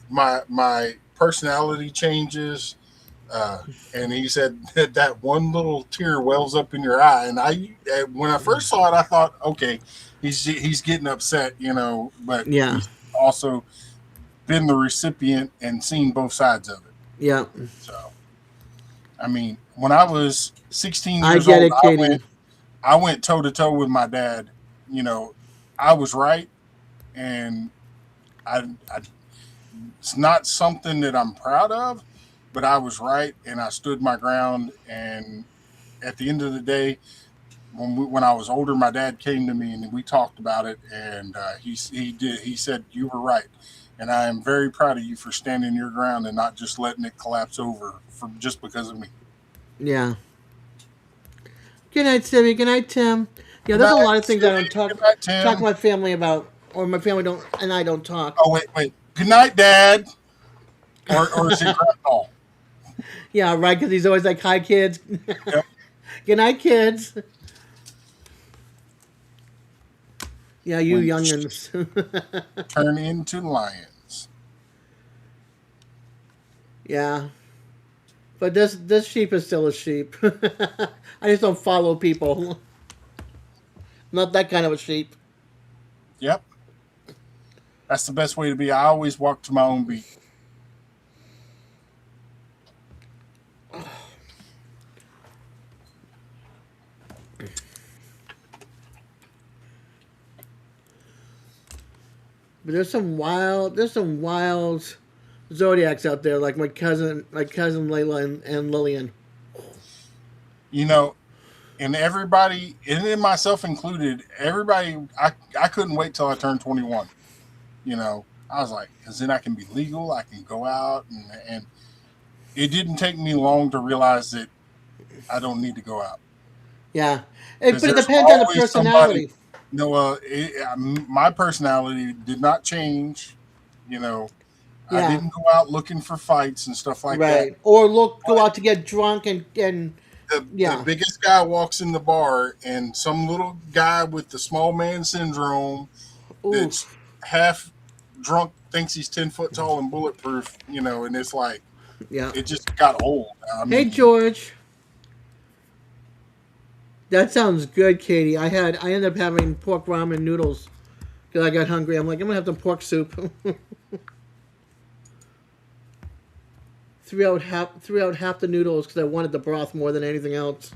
my personality changes. And he said that one little tear wells up in your eye. And when I first saw it, I thought, okay, he's getting upset, but Yeah. he's also been the recipient and seen both sides of it. Yeah. So, I mean, when I was 16 I years get old, it, Katie. I went toe to toe with my dad. I was right, and I it's not something that I'm proud of, but I was right, and I stood my ground. And at the end of the day, when I was older, my dad came to me and we talked about it, and he said you were right, and I am very proud of you for standing your ground and not just letting it collapse over just because of me. Yeah. Good night, Stevie. Good night, Tim. Yeah, there's a lot of things I don't Good night, Tim. talk to my family about, or my family don't, and I don't talk. Oh wait. Good night, Dad. Or is it Grandpa? Yeah, right. Because he's always like, "Hi, kids." Yep. Good night, kids. Yeah, you When youngins. turn into lions. Yeah, but this sheep is still a sheep. I just don't follow people. Not that kind of a sheep. Yep. That's the best way to be. I always walk to my own beat. But there's some wild zodiacs out there, like my cousin Layla and Lillian. And everybody, and then myself included, everybody, I couldn't wait till I turned 21. I was like, because then I can be legal, I can go out, and it didn't take me long to realize that I don't need to go out. Yeah, but 'Cause it there's depends on the always personality. my personality did not change. You know, I Yeah, didn't go out looking for fights and stuff like that. right. Or look, go But out to get drunk and the yeah. biggest guy walks in the bar, and some little guy with the small man syndrome that's Oof. half drunk thinks he's 10 foot tall and bulletproof. And it's like Yeah. it just got old. I Hey mean, George, that sounds good, Katie. I ended up having pork ramen noodles because I got hungry. I'm like, I'm gonna have some pork soup. threw out half the noodles because I wanted the broth more than anything else.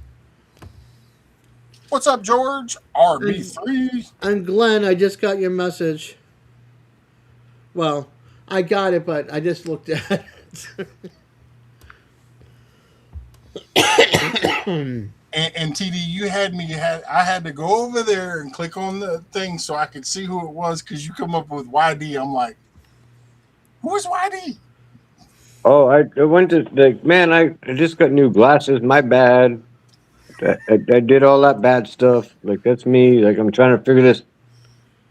what's up, George? And RB3. and Glenn, I just got your message. Well, I got it, but I just looked at it. And TD, I had to go over there and click on the thing so I could see who it was because you come up with YD. I'm like, who is YD? Oh, I went to like, man, I just got new glasses. My bad. I did all that bad stuff. Like that's me. Like I'm trying to figure this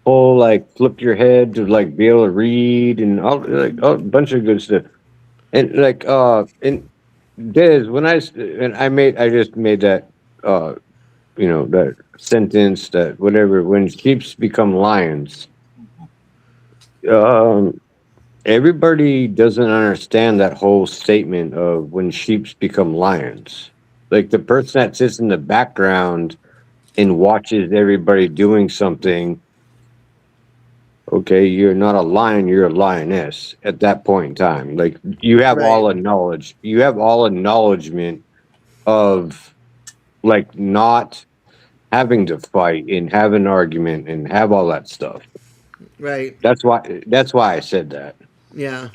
whole like flip your head to like be able to read and all a bunch of good stuff. And like and Des, and I just made that uh that sentence that whatever when sheeps become lions. Um, Everybody doesn't understand that whole statement of when sheeps become lions. Like the person that sits in the background and watches everybody doing something, okay, you're not a lion, you're a lioness at that point in time. Like Right. you have all acknowledgement of like not having to fight and have an argument and have all that stuff. Right. That's why I said that. Yeah.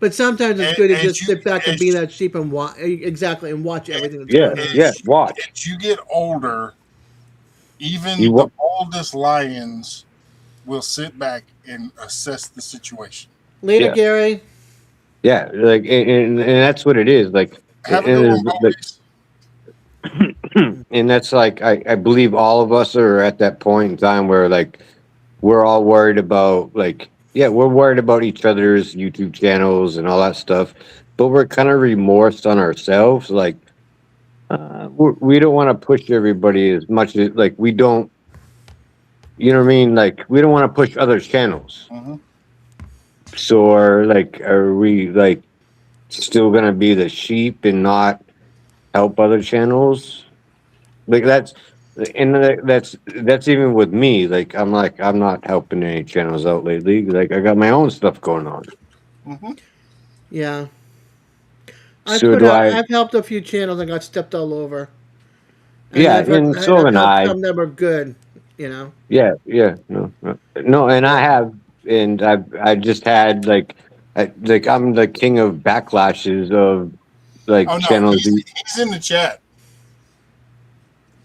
But sometimes it's A- good to As just you sit back and be as that sheep and watch exactly and watch everything that's Yeah, going on. yeah, as watch. as you get older, You even the wa- oldest lions will sit back and assess the situation. Later, yeah. Gary. Yeah, like and that's what it is. Like Have a good one, and boys. and that's like I believe all of us are at that point in time where like we're all worried about like yeah, we're worried about each other's YouTube channels and all that stuff, but we're kind of remorse on ourselves. Like we don't want to push everybody as much as like we don't. You know what I mean? Like we don't want to push other channels. Hmm. So are we like still gonna be the sheep and not help other channels? Like that's even with me. Like I'm not helping any channels out lately. Like I got my own stuff going on. Hmm. Yeah. I've So put do out. I? I've helped a few channels and got stepped all over, and Yeah, I've heard, and and so I've have helped I. some that were good. You know. Yeah, yeah, no, and I But have, and I just had like I'm the king of backlashes of Oh like no, channels. he's in the chat.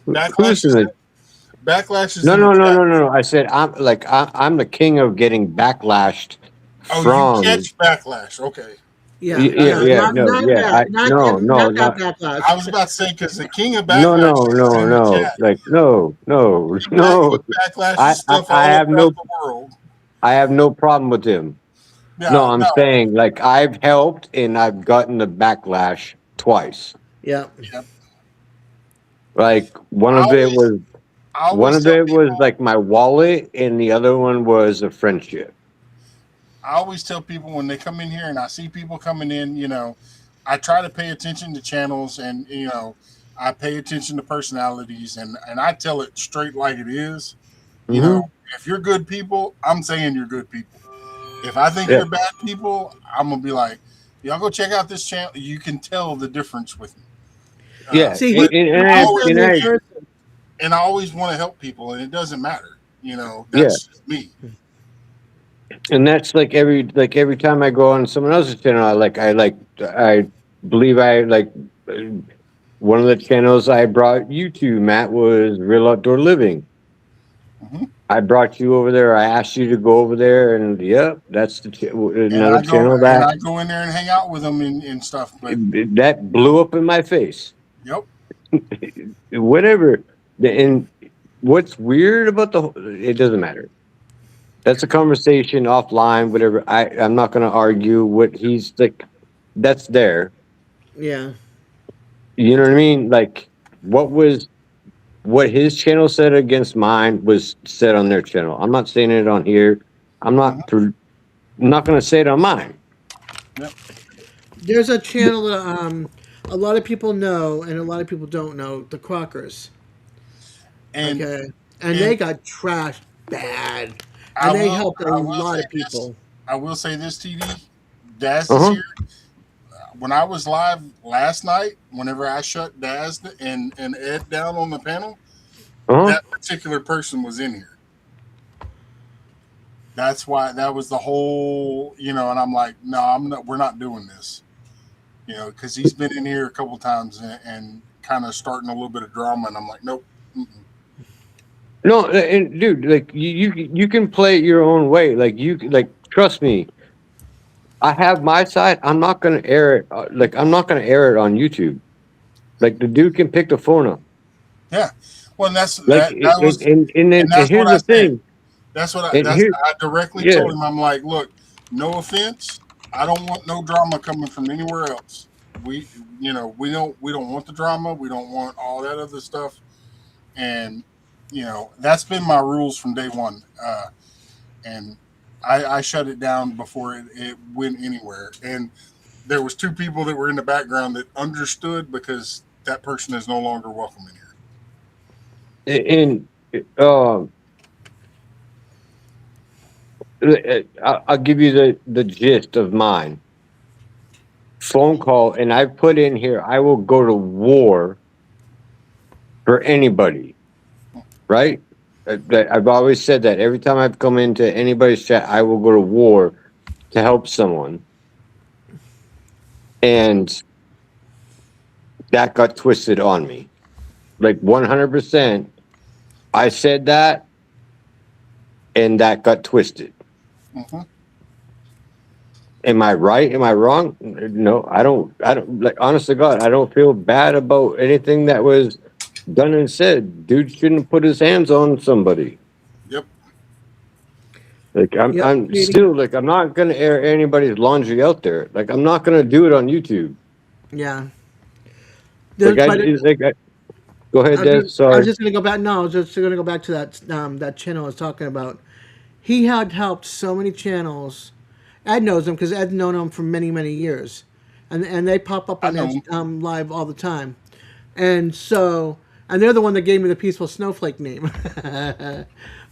Who's Backlash in is the backlash is No, in the no, no, chat. no, no, no. I said I'm the king of getting backlashed Oh, you from. catch backlash. Okay, yeah, I Yeah, yeah, got yeah, you. not no, not yeah, that, not no, not that not I backlash. was about to say because the king of no, backlash no, is no, in the no. chat. Like no, no, He backs no. with backlash's stuff I all have across no the world. problem with him. No, Yeah, I'm no, saying like I've helped and I've gotten the backlash twice. Yeah, yeah. Like I always, I one always of tell it was people, like my wallet, and the other one was a friendship. I always tell people when they come in here and I see people coming in, I try to pay attention to channels and I pay attention to personalities and I tell it straight like it is. You know, Mm-hmm. if you're good people, I'm saying you're good people. If I think Yeah, you're bad people, I'm gonna be like, y'all go check out this channel. You can tell the difference with me. yeah, see, But he I is always them and in I person. and I always want to help people, and it doesn't matter. yeah. That's just me. And that's like every time I go on someone else's channel, I believe I like uh, one of the channels I brought you to, Matt, was Real Outdoor Living. Hmm. I brought you over there. I asked you to go over there, and yep, that's And another channel I that go in there and hang out with them and stuff. But that blew up in my face. yep, Whatever. And what's weird about it doesn't matter. That's a conversation offline, whatever. I'm not gonna argue what he's like. That's there. Yeah. You know what I mean? Like what his channel said against mine was said on their channel. I'm not saying it on here. I'm Mhm. not. I'm not gonna say it on mine. Yep. There's a channel that a lot of people know and a lot of people don't know, the Crockers. And Okay. And and they got trashed bad. I And they will helped a I will lot say of this. people. I will say this, TD. Daz Uh is huh. here. When I was live last night, whenever I shut Daz and Ed down on the panel, Uh huh. that particular person was in here. That's why that was the whole, and I'm like, no, I'm not. We're not doing this, because he's been in here a couple times and kind of starting a little bit of drama, and I'm like, nope. Mm-mm. No, and dude, like you can play it your own way. Like trust me. I have my side. I'm not gonna air it. Like I'm not gonna air it on YouTube. Like the dude can pick the phone up. Yeah. Well, and that's Like that was, and and that's what here's I the said. thing. And here, I directly yeah, told him, I'm like, look, no offense, I don't want no drama coming from anywhere else. We, we don't want the drama. We don't want all that other stuff. And that's been my rules from day one. And I shut it down before it went anywhere. And there was two people that were in the background that understood because that person is no longer welcome in here. and um, I'll give you the gist of mine. Phone call, and I put in here. I will go to war for anybody. Right? I've always said that every time I've come into anybody's chat, I will go to war to help someone, and that got twisted on me. Like 100%. I said that, and that got twisted. Mm-hmm. Am I right? Am I wrong? No, I don't. I don't. Like, honest to God, I don't feel bad about anything that was done and said. Dude shouldn't put his hands on somebody. Yep. Like Yep, I'm Katie. still like I'm not gonna air anybody's laundry out there. Like I'm not gonna do it on YouTube. Yeah. Like But go ahead, Des. I was Sorry. just gonna go back. No, I was just gonna go back to that channel I was talking about. He had helped so many channels. Ed knows him because Ed's known him for many many years, and they pop up I on know Ed's him. live all the time, and so and they're the one that gave me the peaceful snowflake name,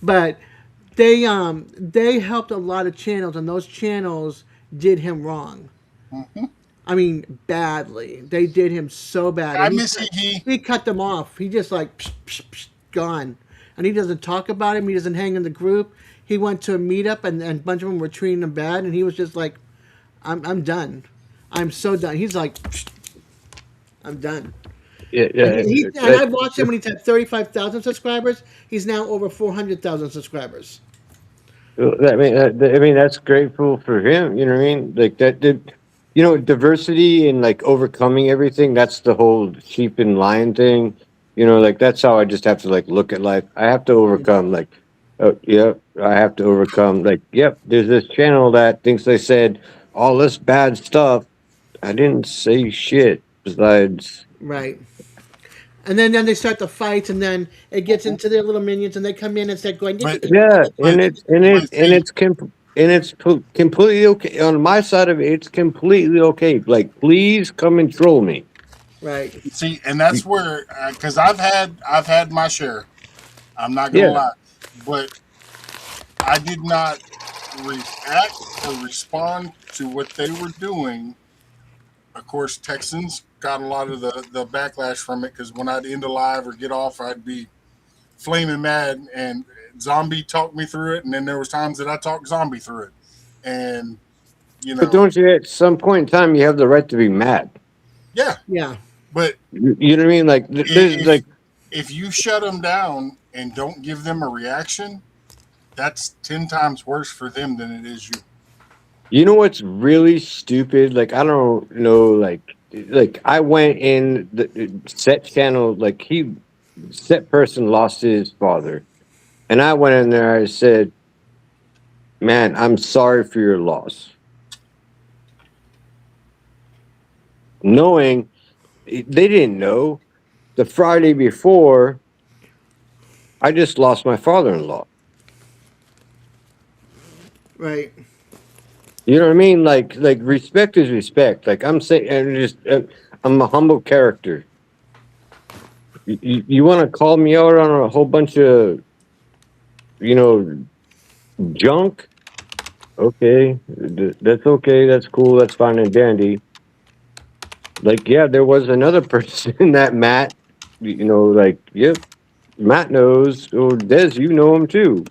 but they helped a lot of channels, and those channels did him wrong. Mm-hmm. I mean, badly. They did him so bad, I and miss ED. he cut them off. He just like psh, psh, psh, gone, and he doesn't talk about him. He doesn't hang in the group. He went to a meetup, and a bunch of them were treating him bad, and he was just like, I'm done. I'm so done." He's like, "Psh, I'm done." Yeah, And yeah. and I've watched him when he's had 35,000 subscribers. He's now over 400,000 subscribers. I mean, that's grateful for him. You know what I mean? Like that did, diversity and like overcoming everything. That's the whole sheep and lion thing. Like that's how I just have to like look at life. I have to overcome. Like, oh, yep, I have to overcome. Like, yep, there's this channel that thinks they said all this bad stuff. I didn't say shit. Besides, Right. And then they start the fights, and then it gets into their little minions, and they come in and start going. But yeah, but but and see, completely okay on my side of it. It's completely okay. Like, please come and troll me. Right. and that's where because I've had my share. I'm not gonna Yeah, lie, but I did not react or respond to what they were doing. Of course, Texans got a lot of the backlash from it because when I'd end a live or get off, I'd be flaming mad, and Zombie talked me through it, and then there was times that I talked Zombie through it, and you but know, don't you at some point in time you have the right to be mad? yeah. Yeah. But You know what I mean? Like, there's if like, if you shut them down and don't give them a reaction, that's 10 times worse for them than it is you. you know what's really stupid? Like, I don't know. Like I went in the set channel. Like set person lost his father, and I went in there. I said, man, I'm sorry for your loss. Knowing they didn't know the Friday before, I just lost my father-in-law. Right. You know what I mean? Like respect is respect. Like I'm saying, and just I'm a humble character. You want to call me out on a whole bunch of you know junk? Okay, that's okay. That's cool. That's fine and dandy. Like, yeah, there was another person that Matt. Like, yep, Matt knows. Or Des, you know him too.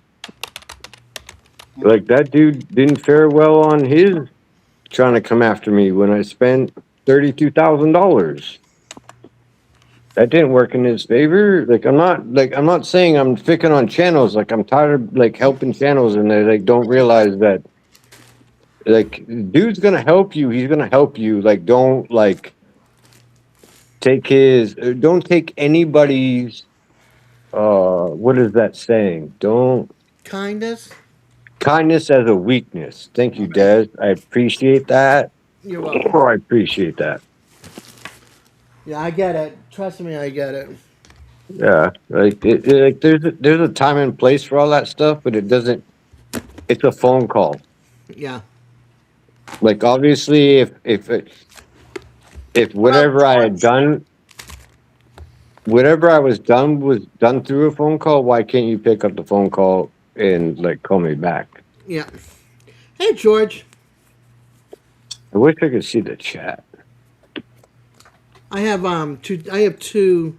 Like that dude didn't fare well on his trying to come after me when I spent $32,000. That didn't work in his favor. I'm not saying I'm picking on channels. Like I'm tired of like helping channels and they like don't realize that like dude's gonna help you. He's gonna help you. Like don't like don't take anybody's what is that saying? Don't Kindness. kindness as a weakness. Thank you, Okay. Des. I appreciate that. You're welcome. Oh, I appreciate that. Yeah, I get it. Trust me, I get it. Yeah, like there's a time and place for all that stuff, but it doesn't. It's a phone call. Yeah. Like obviously, if What up, whatever I had George? done, whatever I was done through a phone call, why can't you pick up the phone call and like call me back? Yeah. Hey, George. I wish I could see the chat. I have two. I have two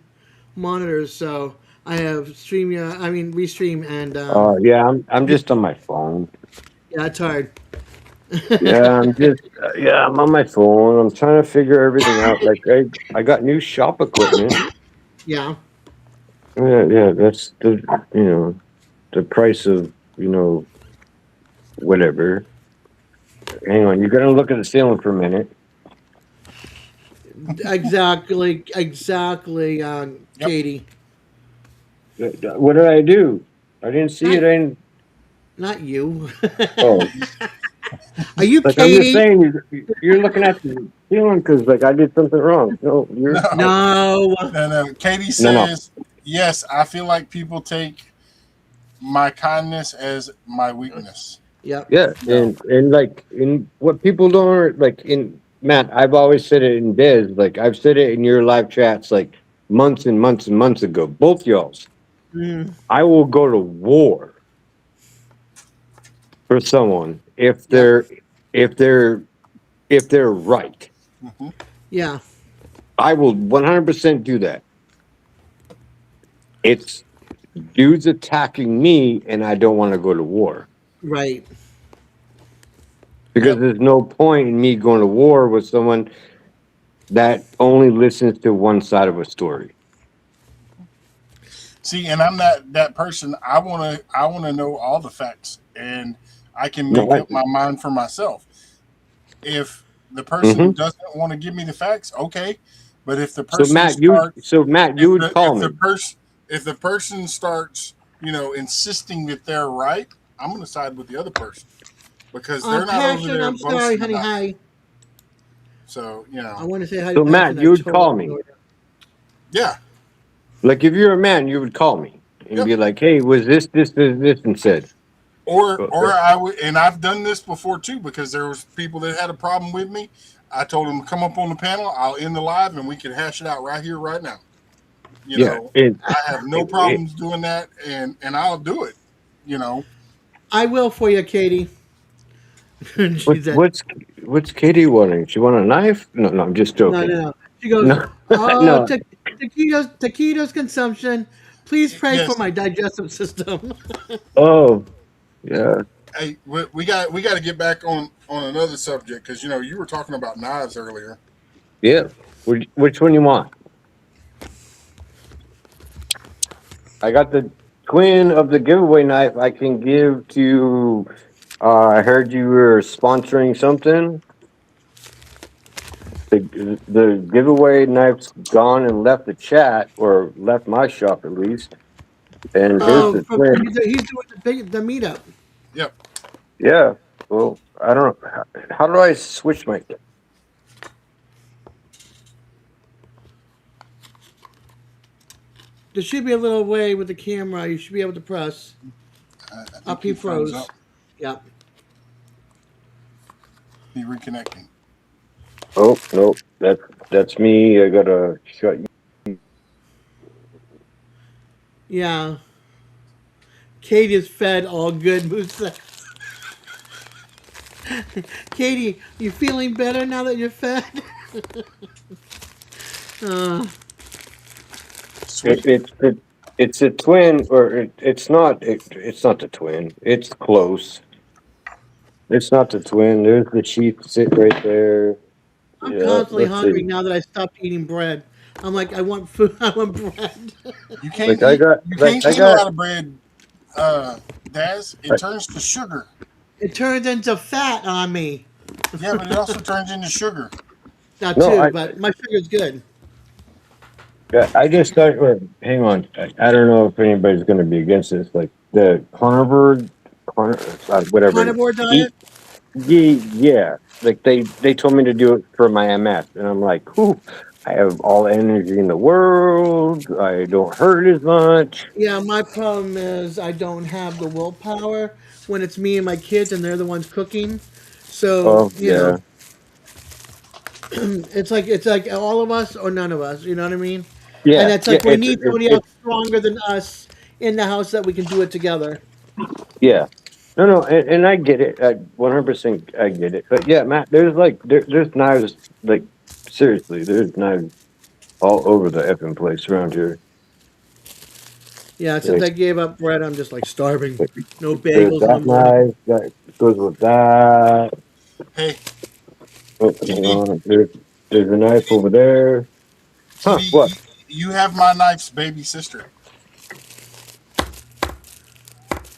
monitors, so I have StreamYard. I mean, Restream and Yeah, I'm just on my phone. yeah, it's hard. Yeah, I'm on my phone. I'm trying to figure everything out. Like I got new shop equipment. Yeah. Yeah, that's the price of whatever. Hang on, you're gonna look at the ceiling for a minute. Exactly. Exactly. Yep. Katie. What did I do? I didn't see Not, it. I didn't. not you. Oh, Are you like I'm just Katie? saying, you're looking at the ceiling because like I did something wrong. No, you're No, No. no. Katie no. says, yes, I feel like people take my kindness as my weakness. Yep. Yeah, No. and like in what people don't like in Matt, I've always said it in Des, like I've said it in your live chats like months and months and months ago. Both y'all's. Mm, I will go to war for someone yep. if they're if they're right. Hmm. Yeah. I will 100% do that. It's dudes attacking me and I don't want to go to war. Right. Because Yep. there's no point in me going to war with someone that only listens to one side of a story. See, and I'm that person. I wanna know all the facts, and I can No, make up my mind for myself. If the person mm-hmm. doesn't want to give me the facts, okay. But if the So person starts, Matt, you if would the call if the me. person if the person starts, insisting that they're right, I'm gonna side with the other person because they're not over Passion. there I'm sorry, boasting honey. about it. Hi. So I want to say hi to So Matt, Passion. I you would totally call me. ignored her. yeah, Like if you're a man, you would call me and yep. be like, "Hey, was this?" And said, Or I would, and I've done this before too because there was people that had a problem with me. I told them to come up on the panel. I'll end the live and we can hash it out right here, right now. "Yeah." And I have no problems doing that, and I'll do it. You know, I will for you, Katie. what She said, what's Katie wanting? She want a knife? No, no, I'm just no, joking. no, no. She goes, No, oh, no. taquitos consumption. Please pray for yes. my digestive system. Oh, yeah. Hey, we got to get back on another subject because you were talking about knives earlier. Yeah. Which one you want? I got the twin of the giveaway knife I can give to. I heard you were sponsoring something. The giveaway knife's gone and left the chat, or left my shop at least. And here's Oh, the twin. he's doing the meetup. Yep. Yeah. Well, I don't know. How do I switch my? There should be a little way with the camera. You should be able to press. I think Up, he he froze up. froze. Yep. He reconnecting. Oh no, that's me. I gotta shut. Yeah. Katie is fed all good, Musa. Katie, you feeling better now that you're fed? uh, Sweet. It's a twin, or it's not. It's not the twin. It's close. It's not the twin. There's the sheep sit right there. I'm Yeah, constantly let's hungry see. now that I stopped eating bread. I'm like, I want food. I want bread. You can't Like I eat. got, You like can't I eat a got. lot of bread, Daz. It turns to sugar. It turns into fat on me. Yeah, but it also turns into sugar. Not No, too, but my sugar's good. I just started. Hang on. I don't know if anybody's going to be against this. Like the whatever. Carnivore Eat, diet? yeah. Like they told me to do it for my MS, and I'm like, whew, I have all the energy in the world. I don't hurt as much. Yeah, my problem is I don't have the willpower when it's me and my kids and they're the ones cooking. So, Oh yeah, it's like all of us or none of us, you know what I mean? And yeah, it's yeah. like we need somebody else stronger than us in the house that we can do it together. Yeah. No, and I get it. I 100% I get it. But yeah, Matt, there's like there's knives like seriously, there's knives all over the effing place around here. Yeah, since Like, I gave up bread, I'm just like starving. like, No there's bagels in the that morning. knife that goes with that. Hey, Oh, hang TD, on. There's a knife over there. Huh? What? TD, you have my knife's baby sister.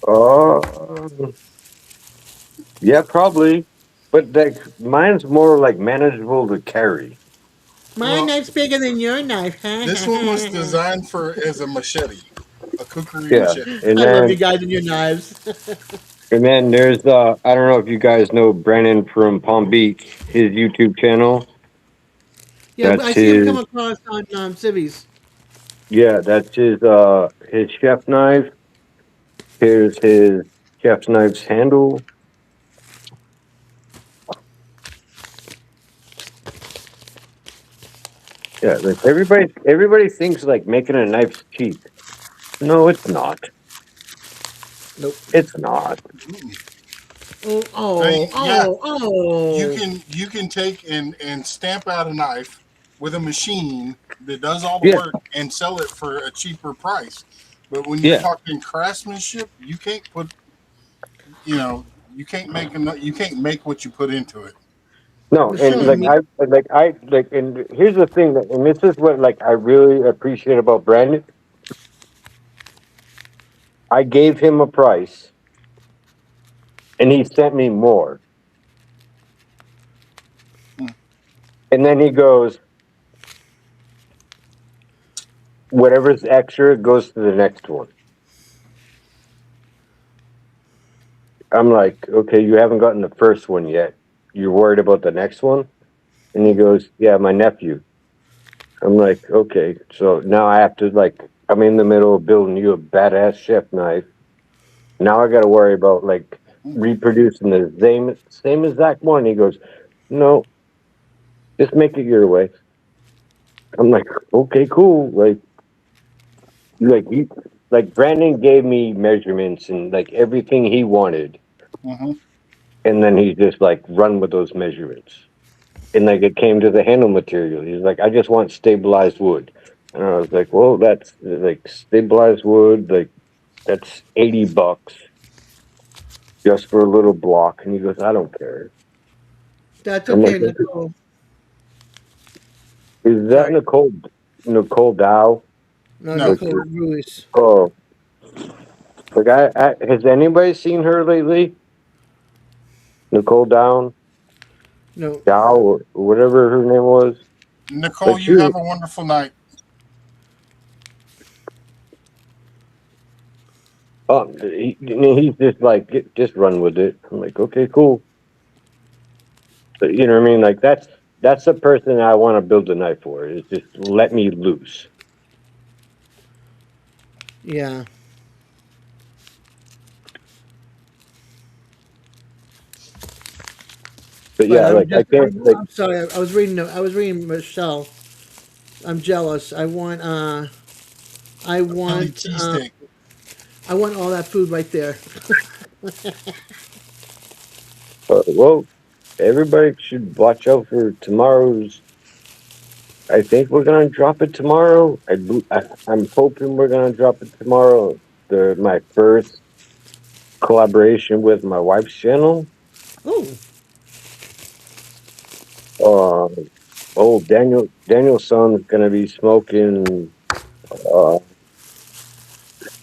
Uh, yeah, probably. But like mine's more like manageable to carry. My Well, knife's bigger than your knife. this one was I designed for as a machete, a kukri Yeah, machete. love you guys and your knives. and then there's I don't know if you guys know Brennan from Palm Beach, his YouTube channel. Yeah, That's I see him come his across on Civies. yeah, that's his chef knife. Here's his chef's knife's handle. Yeah, like everybody thinks like making a knife's cheap. No, it's not. Nope. It's not. Oh, I mean, oh, yeah, oh, oh. you can take and stamp out a knife with a machine that does all the Yeah, work and sell it for a cheaper price. But when you're yeah. talking craftsmanship, you can't put you can't make what you put into it. No, We're and showing me. and here's the thing that, and this is what like I really appreciate about Brandon. I gave him a price, and he sent me more. Hmm. And then he goes, whatever's extra goes to the next one. I'm like, okay, you haven't gotten the first one yet. You're worried about the next one? And he goes, yeah, my nephew. I'm like, okay, so now I have to like, I'm in the middle of building you a badass chef knife. Now I got to worry about like reproducing the same exact one. He goes, no, just make it your way. I'm like, okay, cool. He, like Brandon gave me measurements and like everything he wanted, Mm-hmm. and then he just like run with those measurements. And like it came to the handle material. He's like, I just want stabilized wood. And I was like, well, that's like stabilized wood, like that's $80 just for a little block. And he goes, I don't care. That's I'm like, okay, Nicole. is that Sorry. Nicole Dow? No, No, Like, Nicole Ruiz. oh, like has anybody seen her lately? Nicole No. Dow, or whatever her name was. Nicole, Like you she, have a wonderful night. he's just like, just run with it. I'm like, okay, cool. But you know what I mean? Like that's the person I want to build a knife for. Is just let me loose. Yeah. But But yeah, like I can't like. I'm sorry. I was reading Michelle. I'm jealous. I Philly want cheesesteak. I want all that food right there. Well, everybody should watch out for tomorrow's. I think we're gonna drop it tomorrow. I'm hoping we're gonna drop it tomorrow. My first collaboration with my wife's channel. Oh, Uh, Daniel's son is gonna be smoking uh,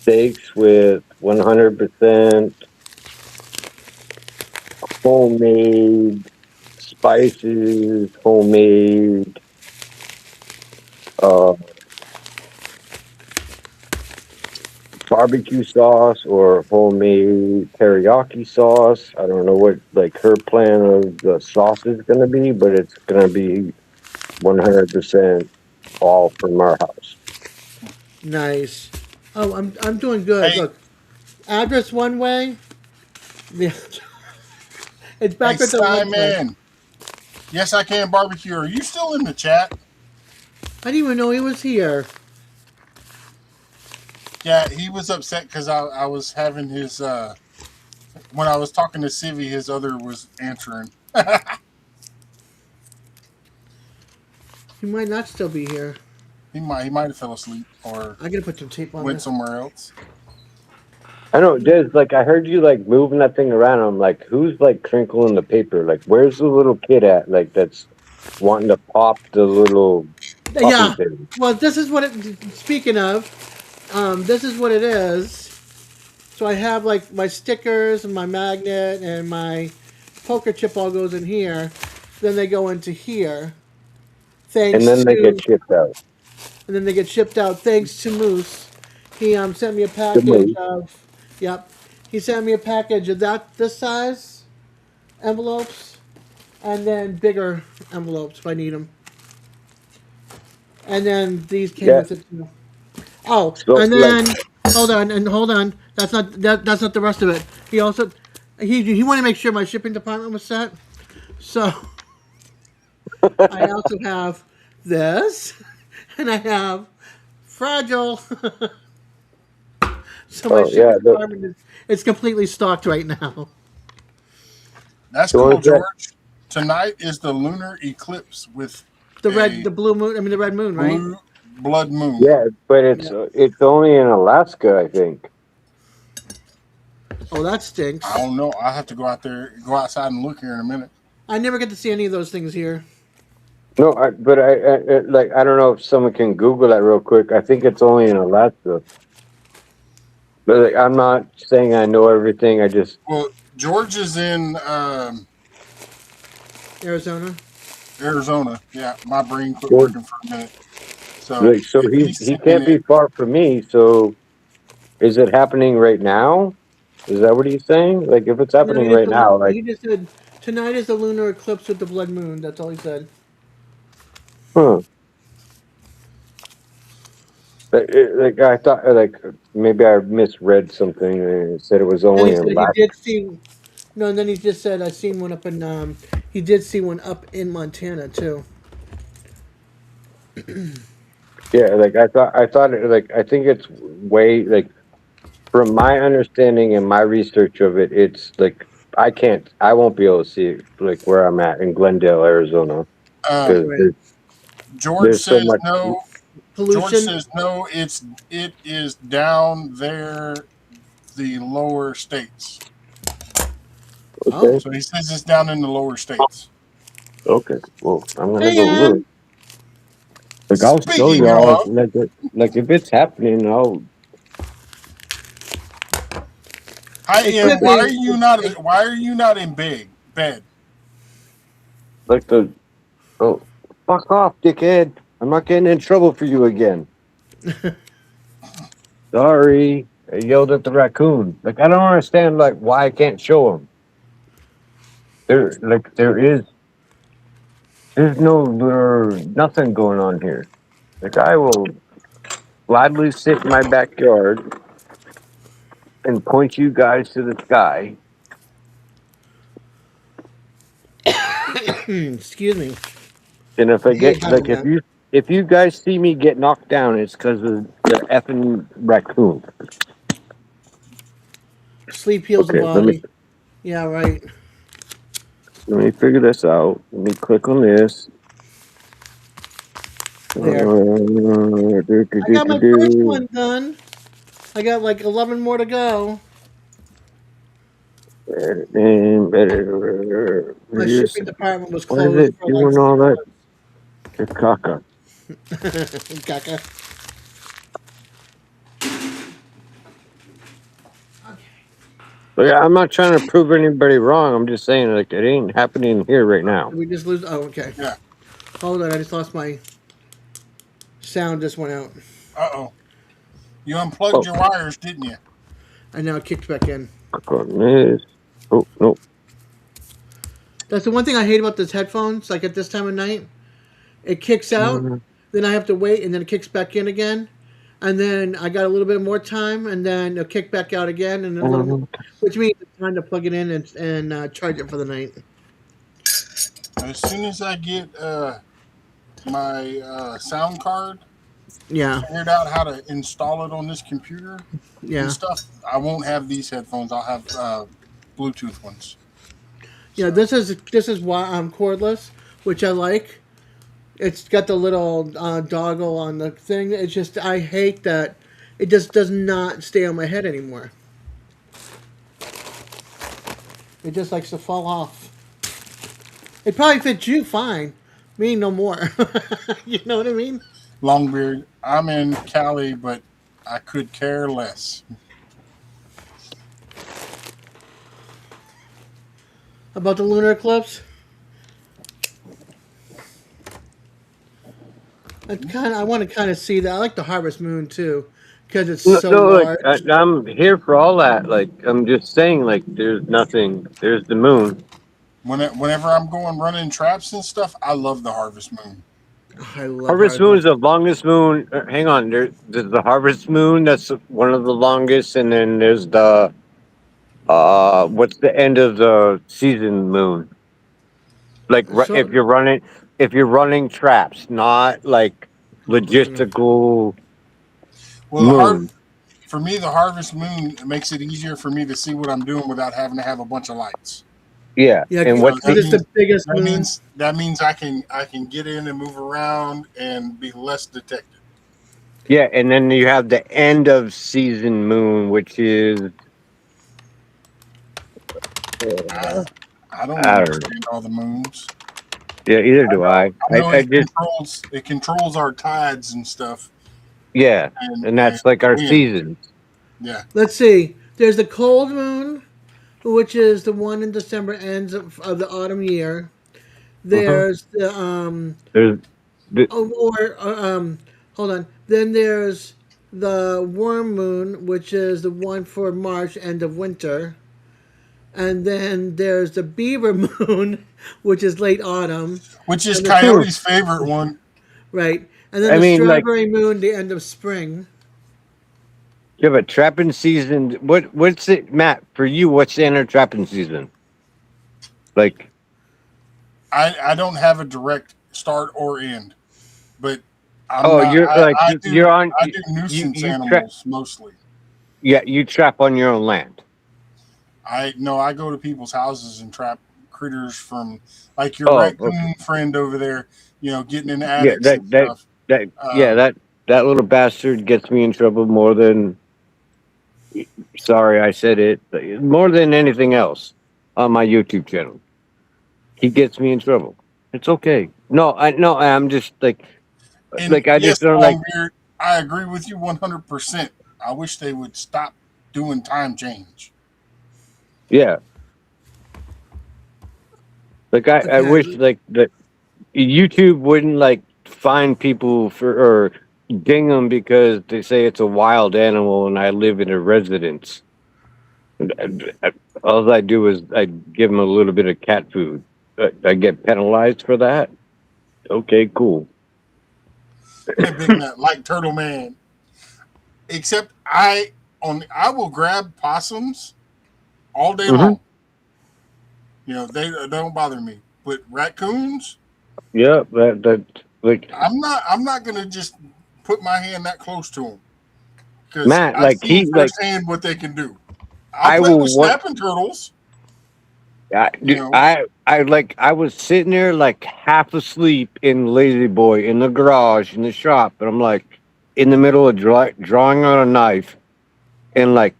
steaks with 100% homemade spices, homemade uh, barbecue sauce or homemade teriyaki sauce. I don't know what like her plan of the sauce is going to be, but it's going to be 100% all from our house. nice. Oh, I'm doing good. Hey, Look, address one way. The, it's hey, back at the website. Simon. Yes, I can barbecue. Are you still in the chat? I didn't even know he was here. Yeah, he was upset because I was having his when I was talking to Civi, his other was answering. He might not still be here. He might have fell asleep or I gotta put some tape on went this. somewhere else. I know, Des, like I heard you like moving that thing around. I'm like, who's like crinkling the paper? Like, where's the little kid at? Like, that's wanting to pop the little popping Yeah. thing. Well, this is what it. Speaking of, this is what it is. So I have like my stickers and my magnet and my poker chip all goes in here. Then they go into here. And Thanks then they get to, shipped out. and then they get shipped out. Thanks to Moose, he sent me a Good package move. of. Yep, he sent me a package of this size envelopes, and then bigger envelopes if I need them. And then these came Yeah. with it too. Oh, So and like, then hold on. That's not the rest of it. He also he wanted to make sure my shipping department was set. So I also have this, and I have fragile. So my oh yeah, shipping department is it's completely stocked right now. That's the cool, ones that George. Tonight is the lunar eclipse with The a blue moon. I mean the red moon, right? blue blood moon. yeah, but Yeah. it's only in Alaska, I think. Oh, that I stinks. don't know. I have to go outside and look here in a minute. I never get to see any of those things here. No, but like I don't know if someone can Google that real quick. I think it's only in Alaska. But like, I'm not saying I know everything. I just Well, George is in Arizona. Arizona. Yeah, my brain quit well, working for a minute. So like so if he's he saying can't be it, far from me. So is it happening right now? Is that what he's saying? Like if it's happening Tonight is right now, like he just said tonight is the lunar eclipse with the blood moon. That's all he said. huh? Like I thought, like maybe I misread something and it said it was And only he in said he Alaska. did see no, and then he just said I seen one up in he did see one up in Montana too. Yeah, like I thought it, like I think it's way like from my understanding and my research of it, it's like I won't be able to see it like where I'm at in Glendale, Arizona, um, because Right. George there's so says much. no. George Pollution. says no. It is down there, the lower states. Oh. Okay, So he says it's down in the lower states. okay. Well, I'm gonna Hey go look. Ann. Like I'll show Speaking y'all. of, Like if it's happening, I'll hi It Em. could Why are be you not? Why are you not in bed? like the oh fuck off, dickhead. I'm not getting in trouble for you again. Sorry. I yelled at the raccoon. Like I don't understand like why I can't show him. There's nothing going on here. Like I will gladly sit in my backyard and point you guys to the sky. Excuse me. And if I I hate get having like that. if you guys see me get knocked down, it's because of the effing raccoon. Sleep heals the Okay, body. Yeah, right. let me figure this out. Let me click on this. There. Do, do, I do, got do, my first do. one done. I got like 11 more to go. My Here's- shipping department was Why is closed it for like doing all that? Caca. 6 months. Caca. But yeah, I'm not trying to prove anybody wrong. I'm just saying like it ain't happening here right now. Did we just lose? Oh, okay. Yeah. Hold on, I just lost my sound. Just went out. Uh-oh. You unplugged Oh, your wires, didn't you? And now it kicked back in. click on this. Oh no. That's the one thing I hate about this headphones. Like at this time of night, it kicks out, then I have to wait, and then it kicks back in again, and then I got a little bit more time, and then it'll kick back out again, and a little more, which means it's time to plug it in and charge it for the night. As soon as I get my sound card Yeah, figured out how to install it on this computer and yeah, stuff, I won't have these headphones. I'll have Bluetooth ones. yeah. So, This is why I'm cordless, which I like. It's got the little doggle on the thing. It's just I hate that it just does not stay on my head anymore. It just likes to fall off. It probably fits you fine. Me, no more. You know what I mean? Longbeard, I'm in Cali, but I could care less. About the lunar eclipse? I want to kind of see that. I like the harvest moon too, because it's No, so no, like large. I'm here for all that. Like I'm just saying, like there's nothing. There's the moon. Whenever I'm going running traps and stuff, I love the harvest moon. I love Harvest moon is harvest. the longest moon. Hang on, there's the harvest moon. That's one of the longest, and then there's the what's the end of the season moon? Like So if you're running traps, not like mm, logistical Well, moon. for me, the harvest moon makes it easier for me to see what I'm doing without having to have a bunch of lights. Yeah, yeah, and because So what's the it's the biggest that moon. means that means I can get in and move around and be less detected. yeah, and then you have the end of season moon, which is I I don't I don't know. understand all the moons. Yeah, either I do know I. I know I just it controls our tides and stuff yeah, and and that's like the our wind. seasons. Yeah. Let's see. There's the cold moon, which is the one in December, ends of the autumn year. Uh-huh. There's the There's the, oh, or hold on. Then there's the worm moon, which is the one for March, end of winter. And then there's the beaver moon, which is late autumn, Which is and the Coyote's favorite one. right, and then I the mean, like strawberry moon, the end of spring. you have a trapping season. What's it, Matt? For you, what's the end of trapping season? Like, I don't have a direct start or end, but I'm oh, not. you're like you're on I do nuisance you trap. animals mostly. Yeah, you trap on your own land. I go to people's houses and trap critters from like your Oh, okay. raccoon friend over there. Getting in Yeah, attics and stuff. yeah, Um, that little bastard gets me in trouble more than. Sorry, I said it. But more than anything else on my YouTube channel, he gets me in trouble. It's okay. No, I no, I'm just and I just yes, don't like. Longbeard, I agree with you 100%. I wish they would stop doing time change. Yeah, I Okay, wish like that YouTube wouldn't like find people for or ding them because they say it's a wild animal and I live in a residence. All I do is I give them a little bit of cat food. I get penalized for that. Okay, cool. Hey, Big Nut, like Turtle Man. Except I will grab possums all day Hmm. long. They don't bother me. But raccoons, Yeah, that like I'm not gonna just put my hand that close to them because Matt, I've like seen he like firsthand what they can do. I'll I play will with want. snapping turtles. You Dude, know, I was sitting there like half asleep in Lazy Boy in the garage in the shop, and I'm like in the middle of drawing on a knife, and like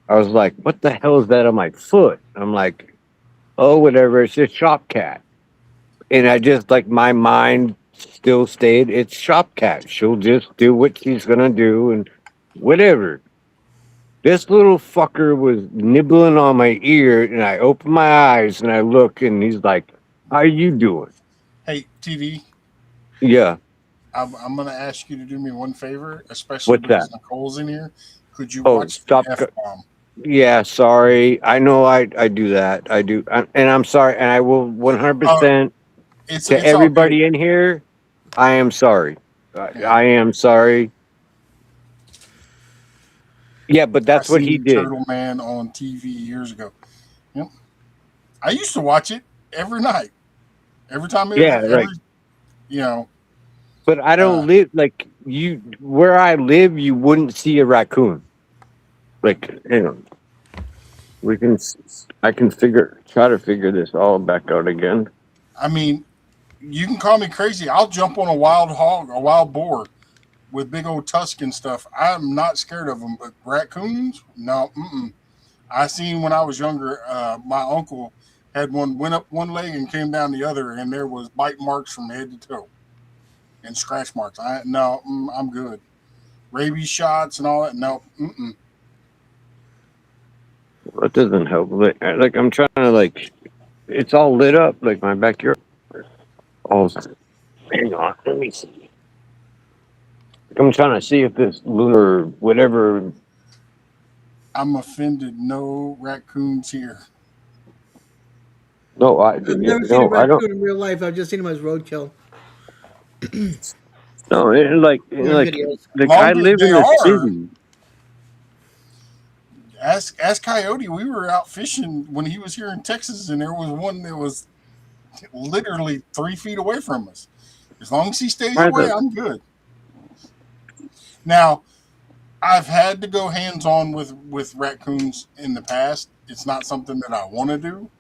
I was like, "What the hell is that on my foot?" I'm like, "Oh, whatever, it's just shop cat," and I just like my mind still stayed. It's shop cat. She'll just do what she's gonna do, and whatever. This little fucker was nibbling on my ear, and I open my eyes and I look, and he's like, "How you doing?" hey TV, Yeah, I'm gonna ask you to do me one favor, especially what's that? because Nicole's in here. Could you Oh, watch the stop. F bomb? Yeah, sorry. I know I do that. I do, and I'm sorry, and I will Uh, 100% to it's all good. everybody in here. I am sorry. Yeah. I am sorry. Yeah, but I that's what he seen did. Turtle Man on TV years ago. Yep. I used to watch it every night, every time Yeah, every like, you know. but I Uh, don't live like you. Where I live, you wouldn't see a raccoon. Like, we can. I can try to figure this all back out again. I mean, you can call me crazy. I'll jump on a wild hog, a wild boar with big old tusk and stuff. I'm not scared of them, but raccoons, no. Mm-mm. I seen when I was younger. My uncle had one went up one leg and came down the other, and there was bite marks from head to toe and scratch marks. I'm good. Rabies shots and all that. No, mm-mm. That doesn't help. Like I'm trying to like. It's all lit up. Like my backyard. Oh, hang on. Let me see. I'm trying to see if this lunar whatever. I'm offended. No raccoons here. No, I've never seen a I don't. raccoon in real life. I've just seen him as roadkill No, or in videos. like I Longer live they in the are. city. Ask Coyote. We were out fishing when he was here in Texas, and there was one that was literally 3 feet away from us. As long as he stays Why away, the I'm good. Now, I've had to go hands on with raccoons in the past. It's not something that I want to do,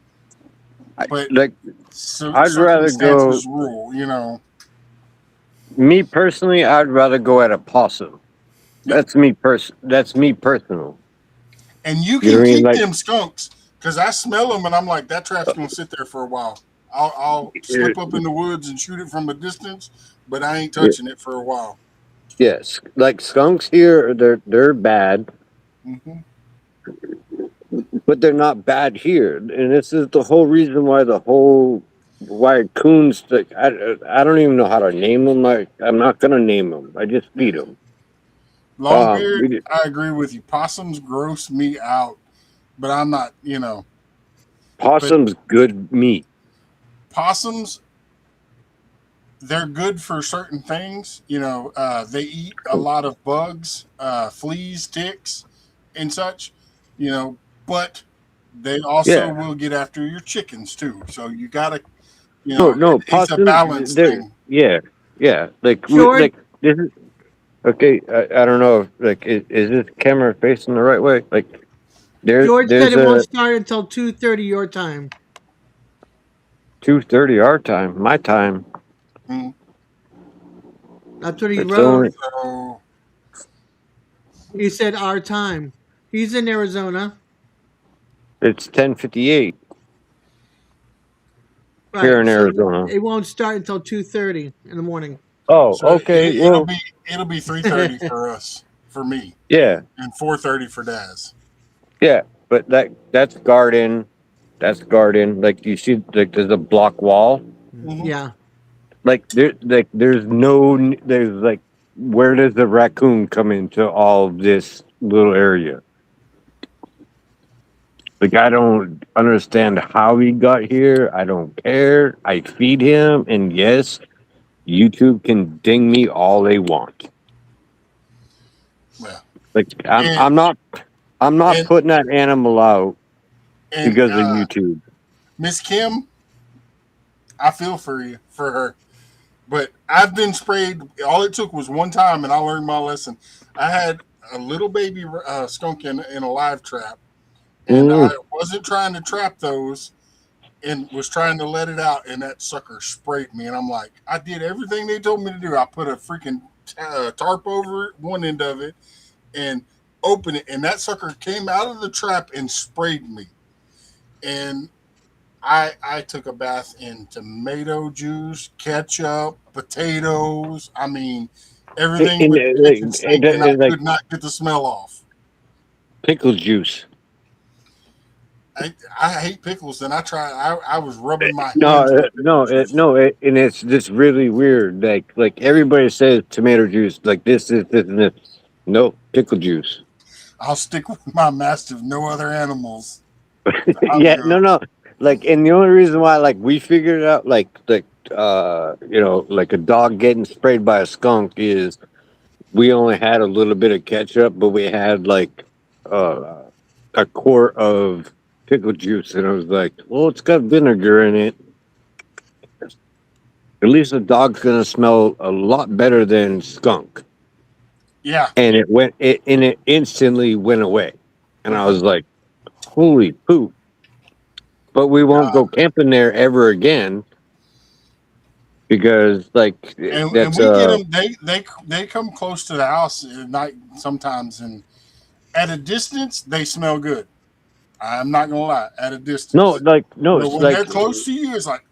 but like I'd rather go. circumstances rule. Me personally, I'd rather go at a possum. Yep. That's me personal. And you You know can what I mean? keep Like, them skunks because I smell them and I'm like, that trap's gonna sit there for a while. I'll slip up in the woods and shoot it from a distance, but I ain't yeah, touching it for a while. yes, like skunks here, they're bad, Hmm. but they're not bad here. And this is the whole reason why coons. Like, I don't even know how to name them. I'm not gonna name them. I just feed them. Longbeard, We did, I agree with you. Possums gross me out, but I'm not. But possums good meat. possums, they're good for certain things. They eat a lot of bugs, fleas, ticks, and such. But they also Yeah, will get after your chickens too. So you gotta, no it's a possums. balance They're thing. yeah, yeah. George, Like this is okay. I don't know. If, like, is this camera facing the right way? Like, George said there's it won't a start until 2:30 your time. 2:30 our time, my time. Mm. That's what he It's wrote. only So He said our time. He's in Arizona. it's 10:58 here Right. in So Arizona. it won't start until 2:30 in the morning. Oh, so okay. it'll Well, be 3:30 for us, for me, yeah, and 4:30 for Daz. yeah. But that's garden. That's garden. Like you see, like there's a block wall. Hmm. Yeah. Like there's like where does the raccoon come into all of this little area? Like, I don't understand how he got here. I don't care. I feed him, and yes, YouTube can ding me all they want. Well, Like, and I'm not and putting that animal out and because of YouTube. Miss Kim, I feel for you for her. But I've been sprayed. All it took was one time, and I learned my lesson. I had a little baby skunk in a live trap, and I Mm, wasn't trying to trap those, and was trying to let it out, and that sucker sprayed me. And I'm like, I did everything they told me to do. I put a freaking tarp over it, one end of it, and opened it, and that sucker came out of the trap and sprayed me. And I took a bath in tomato juice, ketchup, potatoes. I mean, everything and but the kitchen sink, and I it's like could not get the smell off. pickle juice. I hate pickles, and I was rubbing my No, hands with pickle juice. no, and it's just really weird. Like everybody says tomato juice, like this, and this. No, pickle juice. I'll stick with my mastiff, no other animals. I'm Yeah, good. no. Like, and the only reason why, like, we figured it out, like a dog getting sprayed by a skunk is we only had a little bit of ketchup, but we had like uh, a quart of pickle juice, and I was like, well, it's got vinegar in it. At least the dog's gonna smell a lot better than skunk. Yeah. And it instantly went away, and I Uh-huh. was like, holy poop! But we won't Uh, go camping there ever again because like and that's we get them. They come close to the house at night sometimes, and at a distance they smell good. I'm not gonna lie. At a no, distance, like no, but it's when they're like close to you, it's like,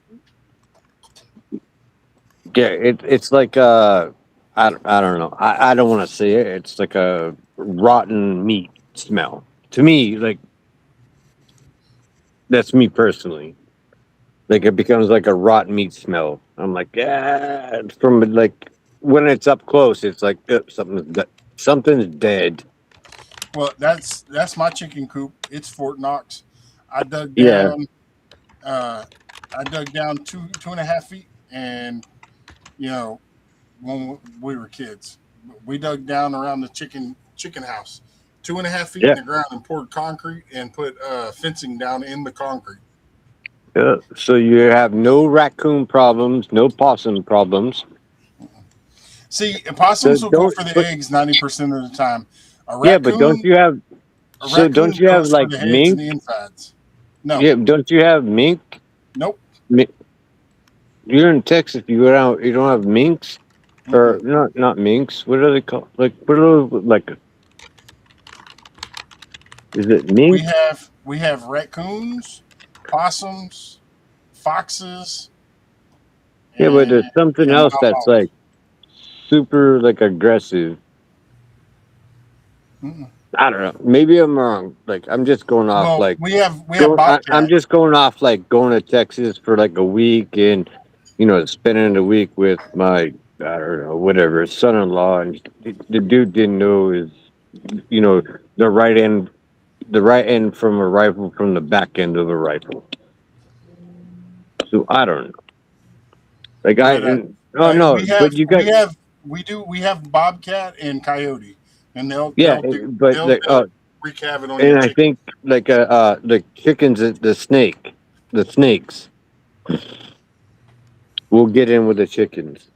yeah, it's like I don't know. I don't want to say it. It's like a rotten meat smell to me. Like that's me personally. Like it becomes like a rotten meat smell. I'm like, yeah. From like when it's up close, it's like something's dead. well, that's my chicken coop. It's Fort Knox. I dug Yeah, down. Uh, I dug down 2.5 feet, and you know, when we were kids, we dug down around the chicken house, 2.5 feet in yeah, the ground, and poured concrete and put fencing down in the concrete. yeah. So you have no raccoon problems, no possum problems. See, So opossums will go don't, for the but eggs 90% of the time. A yeah, but don't raccoon, you have? a So don't raccoon you have goes for like the heads and mink? the insides. No, Yeah, don't you have mink? nope. Mi- You're in Texas. You go down. You don't have minks, or Mm-mm. not minks. What are they called? Like what are those, like? Is it We mink? have we have raccoons, possums, foxes, Yeah, but there's and something else wild that's hogs. like super like aggressive. Mm-mm. I don't know. Maybe I'm wrong. Like I'm just going off Well, like we have I'm bobcat. just going off like going to Texas for like a week and spending a week with my I don't know whatever son-in-law and the dude didn't know his you know the right end from a rifle from the back end of a rifle. So I don't know. Like I But oh no, we but have you got we have bobcat and coyote, and yeah, but they'll wreak havoc on your and I chicken. think like the chickens the snakes will get in with the chickens.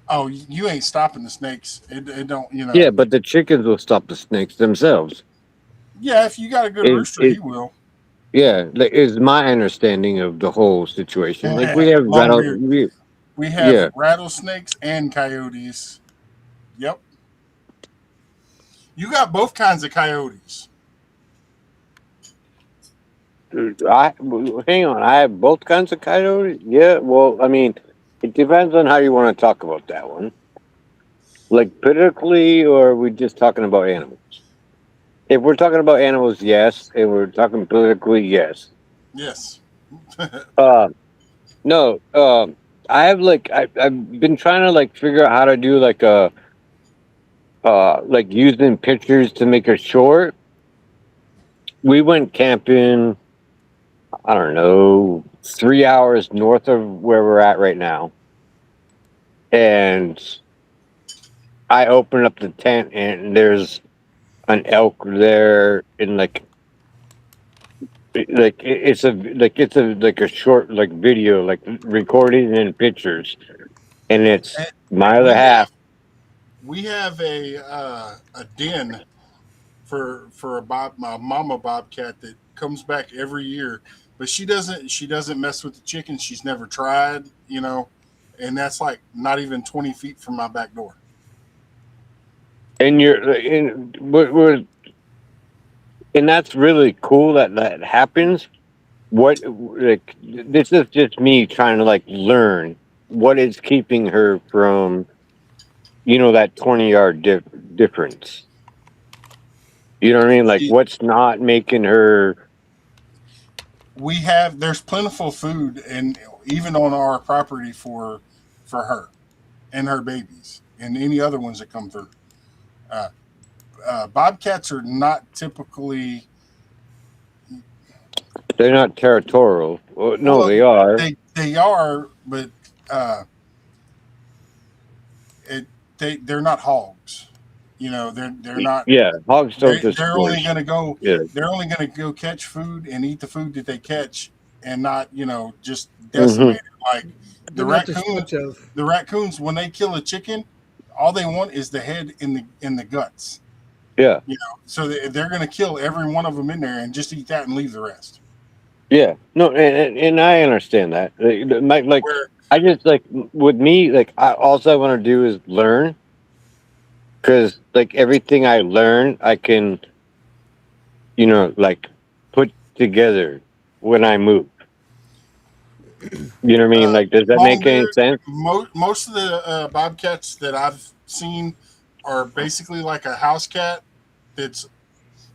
Oh, you ain't stopping the snakes. It don't Yeah, but the chickens will stop the snakes themselves. Yeah, if you got a good Is rooster, it he will. yeah, like is my understanding of the whole situation. Like we have Long beard. We have yeah. rattlesnakes and coyotes. Yep, you got both kinds of coyotes. I hang on. I have both kinds of coyotes. Yeah, well, I mean, it depends on how you want to talk about that one. Like politically, or are we just talking about animals? If we're talking about animals, yes. If we're talking politically, yes. Yes. Uh, no. I've been trying to like figure out how to do like a like using pictures to make a short. We went camping, I don't know, 3 hours north of where we're at right now. And I open up the tent and there's an elk there in it's a like a short like video like recording and pictures, and it's And my other we half. have we have a den for my mama bobcat that comes back every year, but she doesn't mess with the chickens. She's never tried, and that's like not even 20 feet from my back door. And you're in we're and that's really cool that that happens. What like this is just me trying to like learn what is keeping her from that 20 yard difference. You know what I mean? Like She, what's not making her? there's plentiful food, and even on our property for her and her babies and any other ones that come through. Uh, Bobcats are not typically They're not territorial. Well, no, well. they are. They are, but uh, it they're not hogs. They're not. Yeah, hogs don't They're only discourse. going to go. Yeah. They're only going to go catch food and eat the food that they catch, and not just Hmm. decimate it like the They're not raccoons. destructive. The raccoons, when they kill a chicken, all they want is the head in the guts. Yeah. So they're going to kill every one of them in there and just eat that and leave the rest. Yeah. No, and I understand that. Like Where I just like with me, like all I want to do is learn because like everything I learn, I can like put together when I move. You know what I mean? uh, Like, does that long make any beard, sense? most of the bobcats that I've seen are basically like a house cat that's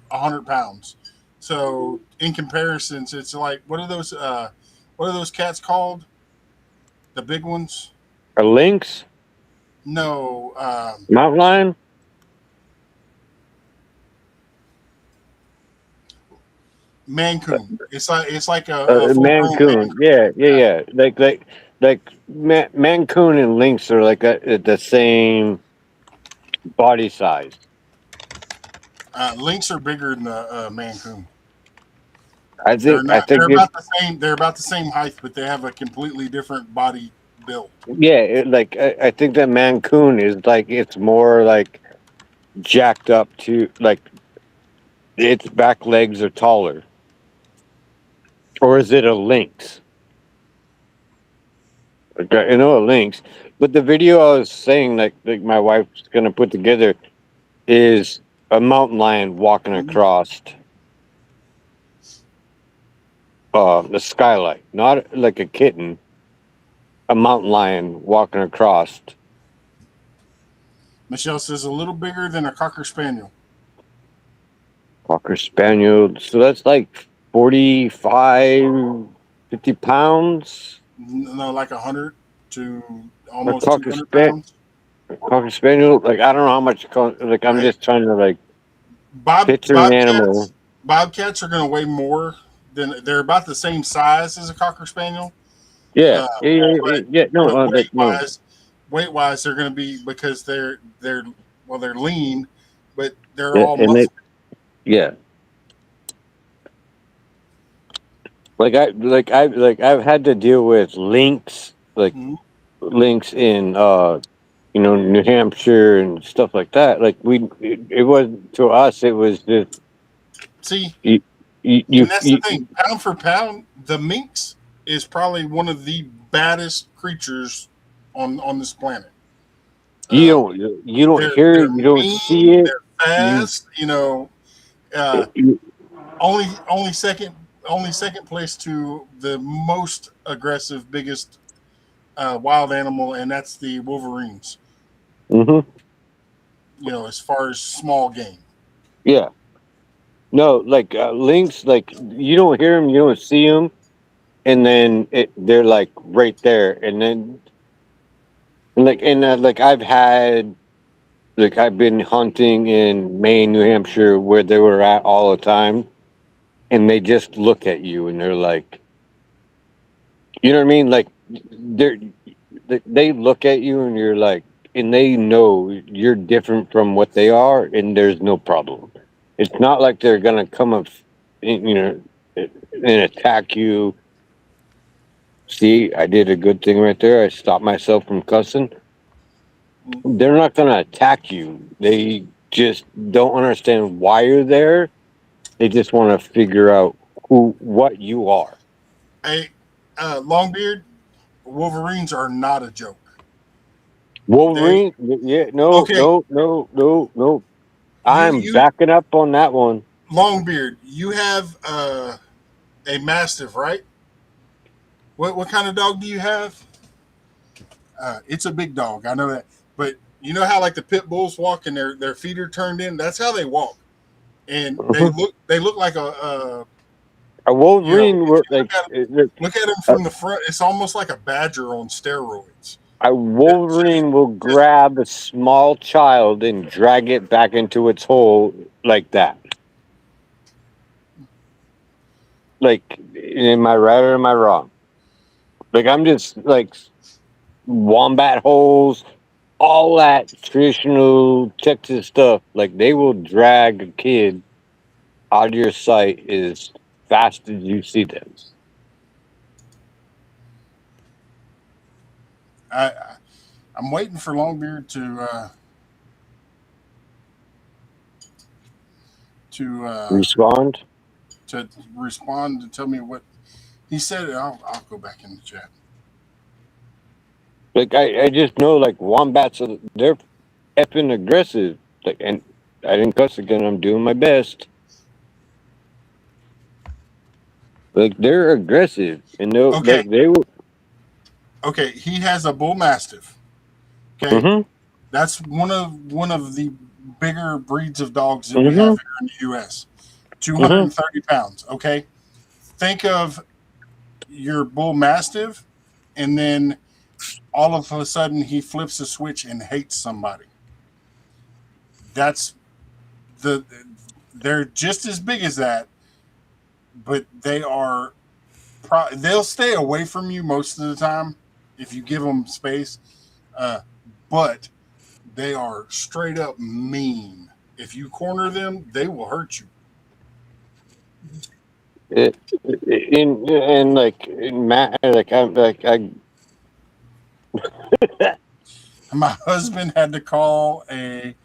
100 pounds. So in comparisons, it's like what are those cats called? The big ones? A lynx, No, mountain lion, Mancoon. It's like a a full grown mancoon. Mancoon. Yeah, yeah, yeah. Like mancoon and lynx are like the same body size. Lynx are bigger than the Mancoon. I They're think I not. think They're it. about the same. They're about the same height, but they have a completely different body build. Yeah, I think that mancoon is like it's more like jacked up to like its back legs are taller, or is it a lynx? Like, I know a lynx, but the video I was saying like my wife's gonna put together is a mountain lion walking Mhm. across the skylight, not like a kitten, a mountain lion walking across. Michelle says a little bigger than a cocker spaniel. Cocker spaniel. So that's like 45, 50 pounds. No, like 100 to A almost 200 pounds. cocker spaniel. Like I don't know how much. Like I'm Right. just trying to like Bob picture an animal. Bobcats are going to weigh more than they're about the same size as a cocker spaniel. Yeah, Uh, yeah, yeah, yeah. but Yeah. No, but like no. weight wise, they're going to be because they're lean, but they're Yeah, all and they muscle. yeah. Like I've had to deal with lynx, like Mhm. lynx in New Hampshire and stuff like that. Like it was to us, it was just See, you, and that's the you, thing. Pound for pound, the minx is probably one of the baddest creatures on this planet. Uh, you don't hear they're it, you don't see mean. it. They're You, fast. Uh, you only only second only second place to the most aggressive, biggest wild animal, and that's the wolverines. hmm As far as small game. yeah. No, like lynx, like you don't hear them, you don't see them, and then they're like right there, and then like I've had like I've been hunting in Maine, New Hampshire, where they were at all the time, and they just look at you and they're like, you know what I mean? Like they're they look at you and you're like, and they know you're different from what they are, and there's no problem. It's not like they're gonna come up, you know, and attack you. See, I did a good thing right there. I stopped myself from cussing. They're not gonna attack you. They just don't understand why you're there. They just want to figure out what you are. Hey, Longbeard, Wolverines are not a joke. They Wolverine? Yeah, no, okay. no, no, no, no. I'm You backing up on that one. Longbeard, you have a mastiff, right? What kind of dog do you have? It's a big dog. I know that, but you know how like the pit bulls walk and their feet are turned in. That's how they walk, and Mhm. they look like a A you know Wolverine, if you like look at them a, from the front, it's almost like a badger on steroids. a Just Wolverine will just grab a small child and drag it back into its hole like that. Like, am I right or am I wrong? Like, I'm just like wombat holes, all that traditional Texas stuff. Like, they will drag a kid out of your sight as fast as you see them. I I'm waiting for Longbeard to Respond. to respond to tell me what he said. I'll go back in the chat. Like, I just know, like, wombats, they're effing aggressive. Like, and I didn't cuss again. I'm doing my best. Like, they're aggressive, and Okay, they will. okay. He has a bull mastiff. Okay, Mm-hmm. that's one of the bigger breeds of dogs that we Mm-hmm. have here in the U.S. Mm-hmm. 230 pounds. Okay, think of your bull mastiff, and then all of a sudden he flips a switch and hates somebody. That's the they're just as big as that, but they'll stay away from you most of the time if you give them space. Uh, but they are straight up mean. If you corner them, they will hurt you. And like in Matt, like I'm like I. My husband had to call a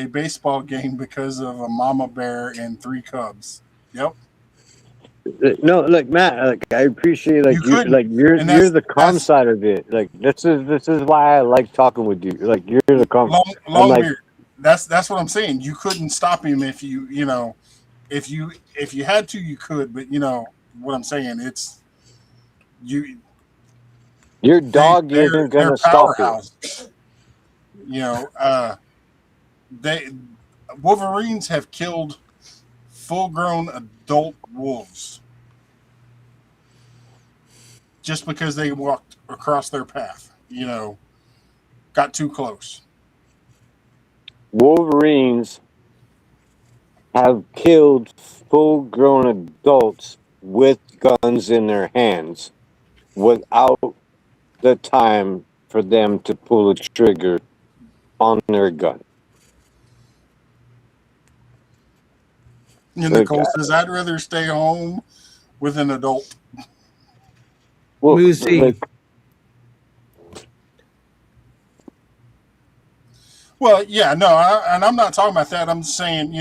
baseball game because of a mama bear and three cubs. Yep, No, like Matt, like I appreciate you couldn't, like and you're the calm that's side of it. Like this is why I like talking with you. Like you're the calm. I'm like, Longbeard. That's what I'm saying. You couldn't stop him if if you had to, you could. But you know what I'm saying. It's you. your dog They're isn't gonna stop it. powerhouses. You know, they Wolverines have killed full-grown adult wolves just because they walked across their path. You know, got too close. Wolverines have killed full-grown adults with guns in their hands without the time for them to pull a trigger on their gun. And Like, Nicole says, "I'd rather stay home with an adult." well, Lucy. like, Well, yeah, no, and I'm not talking about that. I'm saying,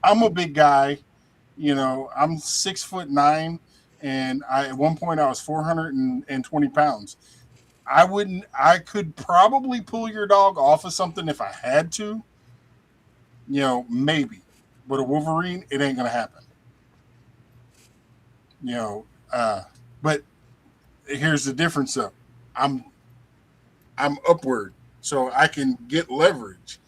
I'm a big guy. I'm 6'9", and at one point I was 420 pounds. I could probably pull your dog off of something if I had to, maybe. But a Wolverine, it ain't gonna happen. You know, but here's the difference though. I'm I'm upward, so I can get leverage.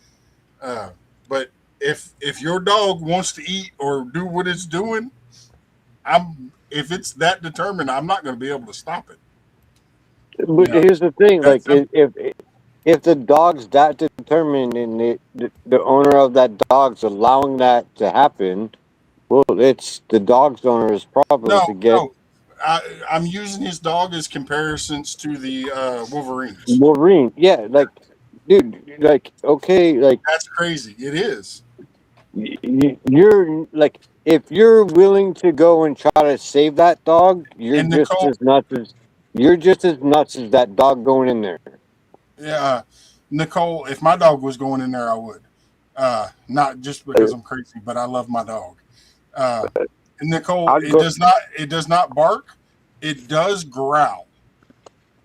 Uh, but if your dog wants to eat or do what it's doing, I'm if it's that determined, I'm not going to be able to stop it. You But know, here's the thing: that's like, simple. if the dog's that determined and the owner of that dog's allowing that to happen, well, it's the dog's owner's problem No, to get no. I'm using his dog as comparisons to the Wolverines. Wolverine. Yeah, like, dude, like, okay, like, That's crazy. It is. you're like, if you're willing to go and try to save that dog, And Nicole, you're just as nuts as that dog going in there. yeah, Nicole, if my dog was going in there, I would. Not just because I'm crazy, but I love my dog. Uh, Nicole, I'd go. it does not bark. It does growl,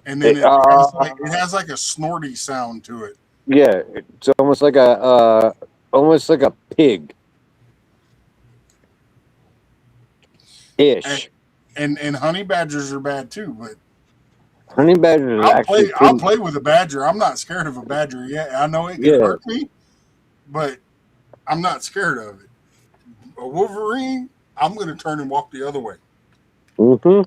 and then It, it has like a snorty sound to it. yeah, it's almost like a pig And, ish. and honey badgers are bad too. But Honey badger is actually I'll pretty. play with a badger. I'm not scared of a badger. Yeah, I know it can Yeah. hurt me, but I'm not scared of it. A Wolverine, I'm going to turn and walk the other way. Hmm.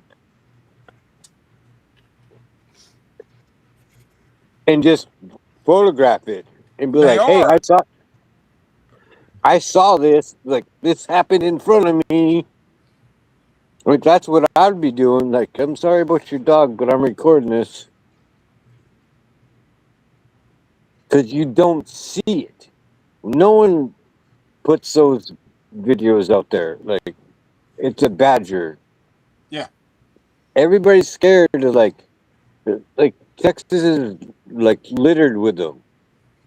And just photograph it and be They like, "Hey, are. I saw this. Like this happened in front of me." Like that's what I'd be doing. Like, I'm sorry about your dog, but I'm recording this because you don't see it. No one puts those videos out there. Like it's a badger. Yeah. Everybody's scared to like Texas is like littered with them.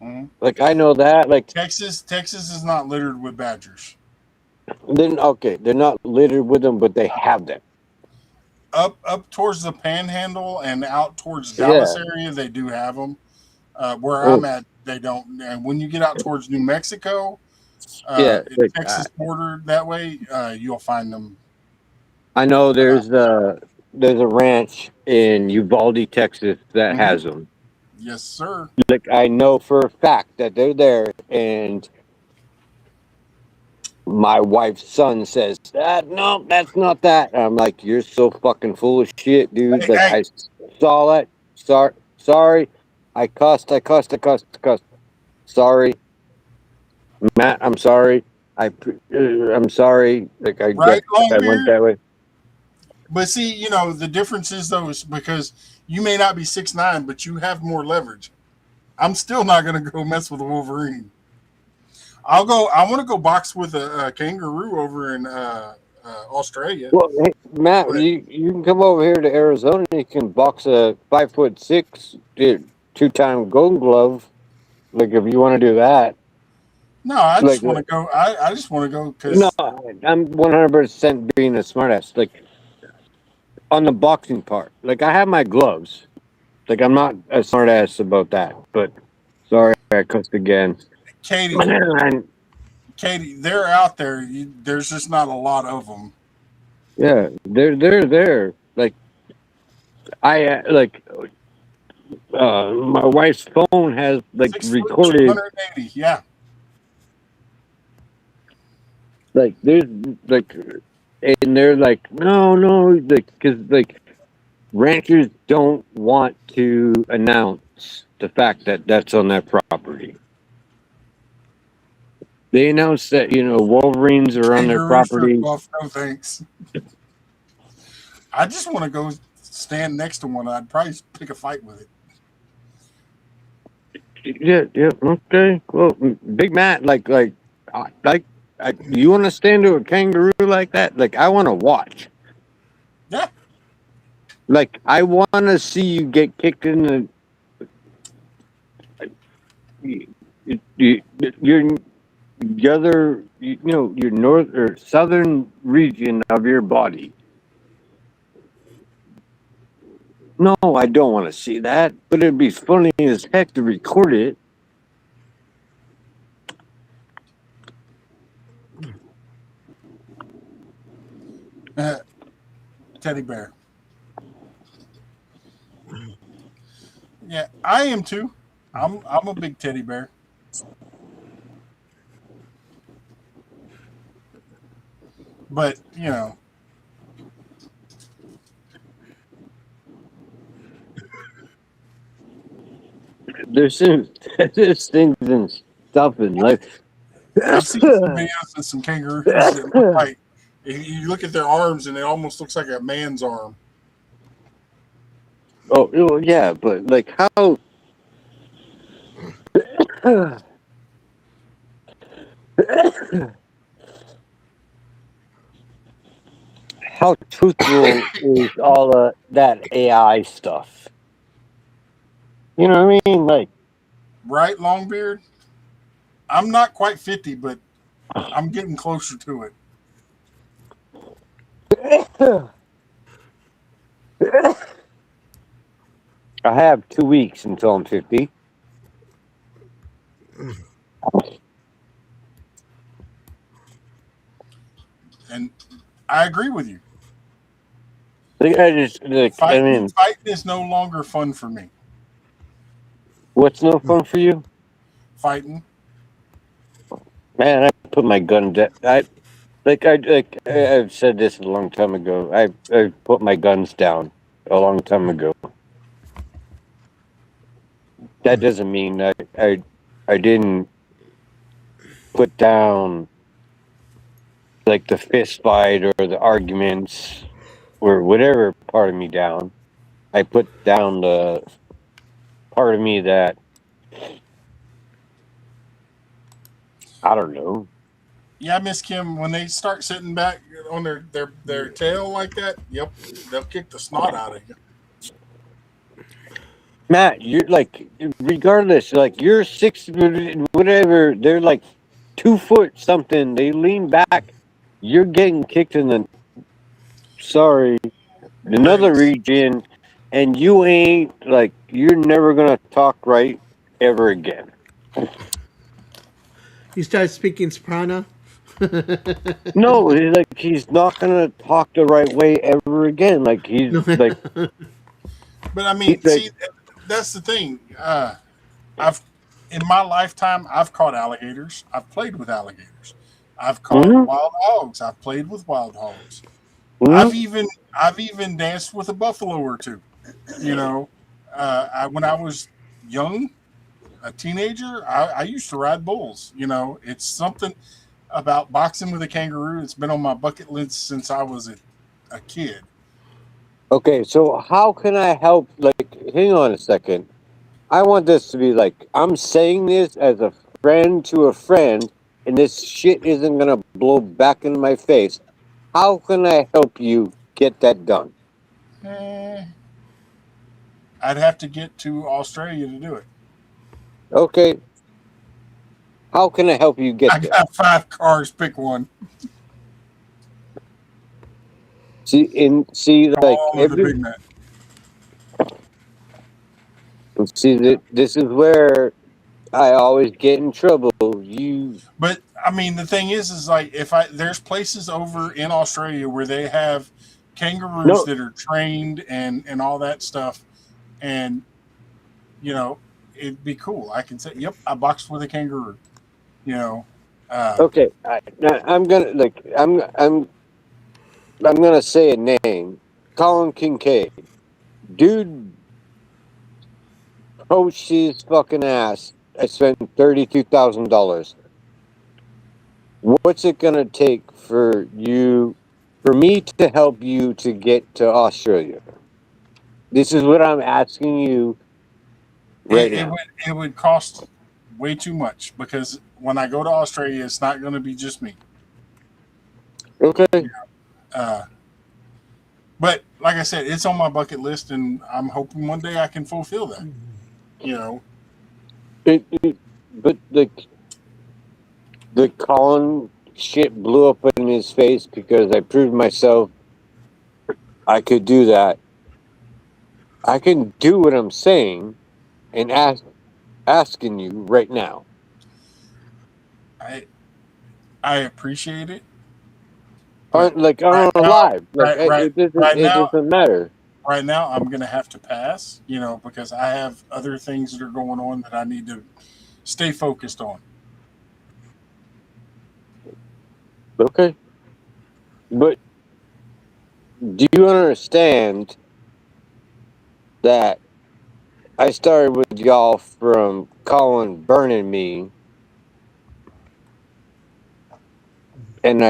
hmm Like I know that. Like Texas is not littered with badgers. then okay, they're not littered with them, but they have them. Up towards the Panhandle and out towards Dallas Yeah. area, they do have them. Where I'm Oh, at, they don't. And when you get out towards New Mexico, yeah. Like Texas border that way, you'll find them. I know Uh, there's a ranch in Uvalde, Texas that mhm. has them. Yes, sir. Like I know for a fact that they're there, and my wife's son says that no, that's not that. And I'm like, you're so fucking full of shit, dude. Hey, Like hey, I saw that. Sorry. I cussed. Sorry, Matt. I'm sorry. I'm sorry. Like right, I went Longbeard. that way. But see, the difference is though is because you may not be 6'9", but you have more leverage. I'm still not going to go mess with a Wolverine. I'll go. I want to go box with a kangaroo over in Australia. Well, hey, Matt, But you can come over here to Arizona. You can box a 5'6", dude, 2-time Gold Glove. Like if you want to do that, no, I like just want to go. I just want to go no, because I'm 100% being a smartass. Like on the boxing part, like I have my gloves. Like I'm not a smartass about that. But sorry, I cussed again. Katie, Katie, they're out there. There's just not a lot of them. Yeah, they're there. Like I my wife's phone has like 6 foot, recorded 280. Yeah, like there's like and they're like no like because like ranchers don't want to announce the fact that that's on their property. They announce that wolverines are on their kangaroos took property. off. No thanks. I just want to go stand next to one. I'd probably pick a fight with it. Yeah, okay, well, Big Matt, like you want to stand to a kangaroo like that? Like I want to watch. Yeah, Like I want to see you get kicked in your other, your north or southern region of your body. No, I don't want to see that, but it'd be funny as heck to record it. teddy bear. Yeah, I am too. I'm a big teddy bear. But there's things and stuff in life. I've seen some videos of some kangaroos that look like, you look at their arms and it almost looks like a man's arm. Oh, yeah, but like how truthful is all of that AI stuff? You know what I mean? Like, Right, Longbeard? I'm not quite 50, but I'm getting closer to it. I have 2 weeks until I'm 50. And I agree with you. Like, I just like. I mean, Fighting is no longer fun for me. what's no fun for you, Fighting. man? I put my gun down. I've said this a long time ago. I put my guns down a long time ago. That doesn't mean I didn't put down like the fist fight or the arguments or whatever part of me down. I put down the part of me that I don't know. Yeah, Miss Kim, when they start sitting back on their tail like that, yep, they'll kick the snot out of you. Matt, you're like, regardless, like you're whatever. They're like 2 foot something. They lean back. You're getting kicked in the sorry another Ribs. region, and you ain't like you're never gonna talk right ever again. You start speaking soprano. No, like he's not gonna talk the right way ever again. Like he's No. But I he, mean, like see, that's the thing. I've in my lifetime, I've caught alligators. I've played with alligators. I've caught mhm, wild hogs. I've played with wild hogs. mhm. I've even danced with a buffalo or two. You know, when I was young, a teenager, I used to ride bulls. You know, it's something about boxing with a kangaroo. It's been on my bucket list since I was a kid. Okay, so how can I help? Like, hang on a second. I want this to be like I'm saying this as a friend to a friend, and this shit isn't gonna blow back in my face. How can I help you get that done? Eh, I'd have to get to Australia to do it. Okay, how can I help you I get there? got 5 cars. Pick one See, from like all of the every big men. see that this is where I always get in trouble. You But I mean, the thing is like if I there's places over in Australia where they have kangaroos no that are trained and all that stuff, and you know it'd be cool. I can say, yep, I boxed with a kangaroo. You know, uh, okay. I'm gonna like I'm gonna say a name. Colin Kincaid, dude, coached his fucking ass. I spent $32,000. What's it gonna take for me to help you to get to Australia? This is what I'm asking you right it now. would cost way too much because when I go to Australia, it's not going to be just me. Okay. Uh, but like I said, it's on my bucket list, and I'm hoping one day I can fulfill that. You know, But the Colin shit blew up in his face because I proved myself I could do that. I can do what I'm saying and asking you right now. I I appreciate it, but Like right on a now, live. Like right right right it now, doesn't matter. right now, I'm going to have to pass. You know, because I have other things that are going on that I need to stay focused on. Okay. But do you understand that I started with y'all from Colin burning me, and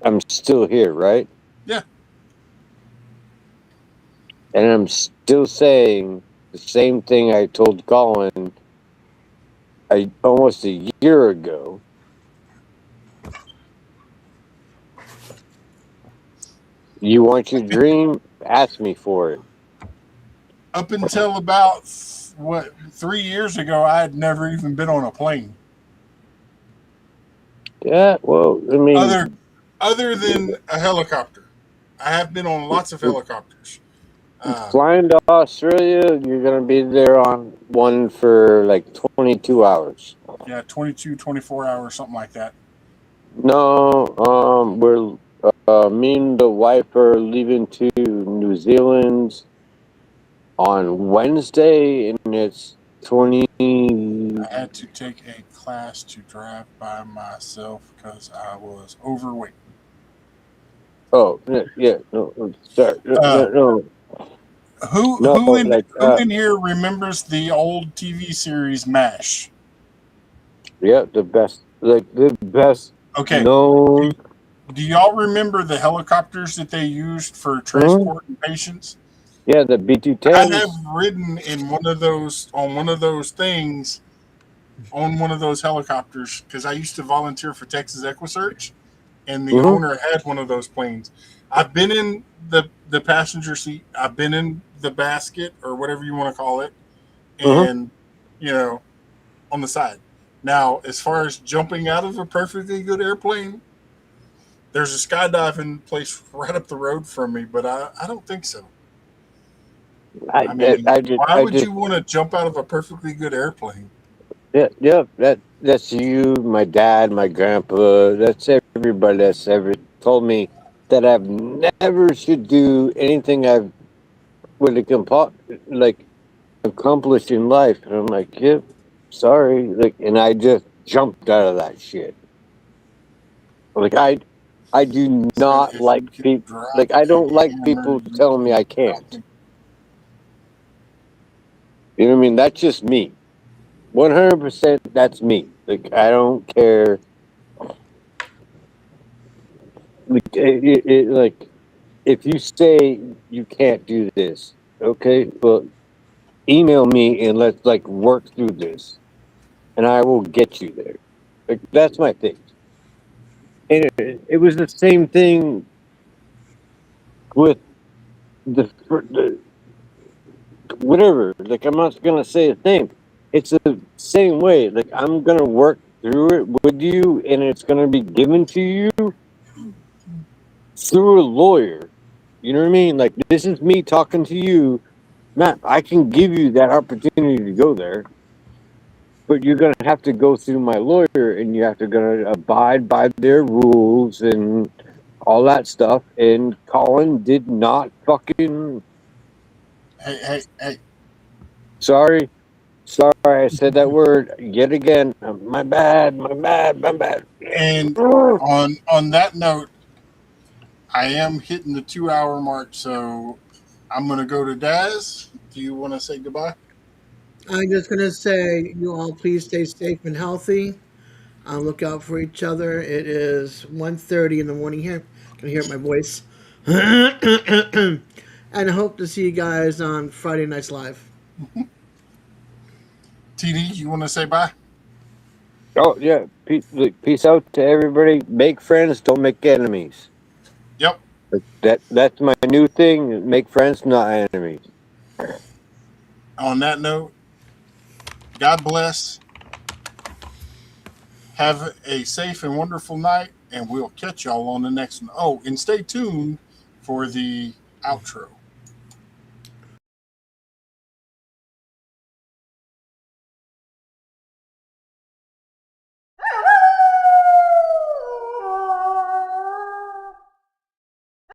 I'm still here, right? Yeah. And I'm still saying the same thing I told Colin almost a year ago. You want your dream? Ask me for it. Up until about 3 years ago, I had never even been on a plane. Yeah, well, I mean, Other other than a helicopter. I have been on lots of helicopters. Uh, flying to Australia, you're going to be there on one for like 22 hours. yeah, 22, 24 hours, something like that. No, we're me and the wife are leaving to New Zealand on Wednesday, and it's 20. I had to take a class to drive by myself because I was overweight. Oh, yeah, no, sorry, Uh, no, who no, who in like, who in here remembers the old TV series MASH? yeah, the best Okay, do, known. do y'all remember the helicopters that they used for Mhm. transporting patients? Yeah, the B I have 210s. ridden in one of those on one of those things on one of those helicopters because I used to volunteer for Texas EquiSearch, and the Mm-hmm, owner had one of those planes. I've been in the passenger seat. I've been in the basket or whatever you want to call it, mm-hmm. and you know, on the side. Now, as far as jumping out of a perfectly good airplane, there's a skydiving place right up the road from me, but I don't think so. I, I I, mean, I just, why I would just, you want to jump out of a perfectly good airplane? yeah, yeah. That's you, my dad, my grandpa. That's everybody that's ever told me that I've never should do anything I've would like accomplish in life. And I'm like, yep, sorry, like, and I just jumped out of that shit. Like I do Said not if like you can people. drive Like I a don't like hammer, people you telling me can I drive can't. it. You know what I mean? That's just me. 100%. That's me. Like I don't care. Like if you say you can't do this, okay, well, email me and let's like work through this, and I will get you there. Like that's my thing. And it was the same thing with the whatever. Like I'm not gonna say a thing. It's the same way. Like I'm gonna work through it with you, and it's gonna be given to you through a lawyer. You know what I mean? Like this is me talking to you, Matt. I can give you that opportunity to go there, but you're gonna have to go through my lawyer, and you have to gonna abide by their rules and all that stuff. And Colin did not fucking. Hey, hey, hey! Sorry, sorry, I said that word yet again. My bad, my bad, my bad. And on that note, I am hitting the 2 hour mark, so I'm gonna go to Daz. Do you want to say goodbye? I'm just gonna say, you all please stay safe and healthy. Look out for each other. It is 1:30 in the morning here. Can hear my voice. And I hope to see you guys on Friday Nights Live. TD, you want to say bye? Oh yeah, peace out to everybody. Make friends, don't make enemies. Yep. That's my new thing. Make friends, not enemies. On that note, God bless. Have a safe and wonderful night, and we'll catch y'all on the next one. Oh, and stay tuned for the outro.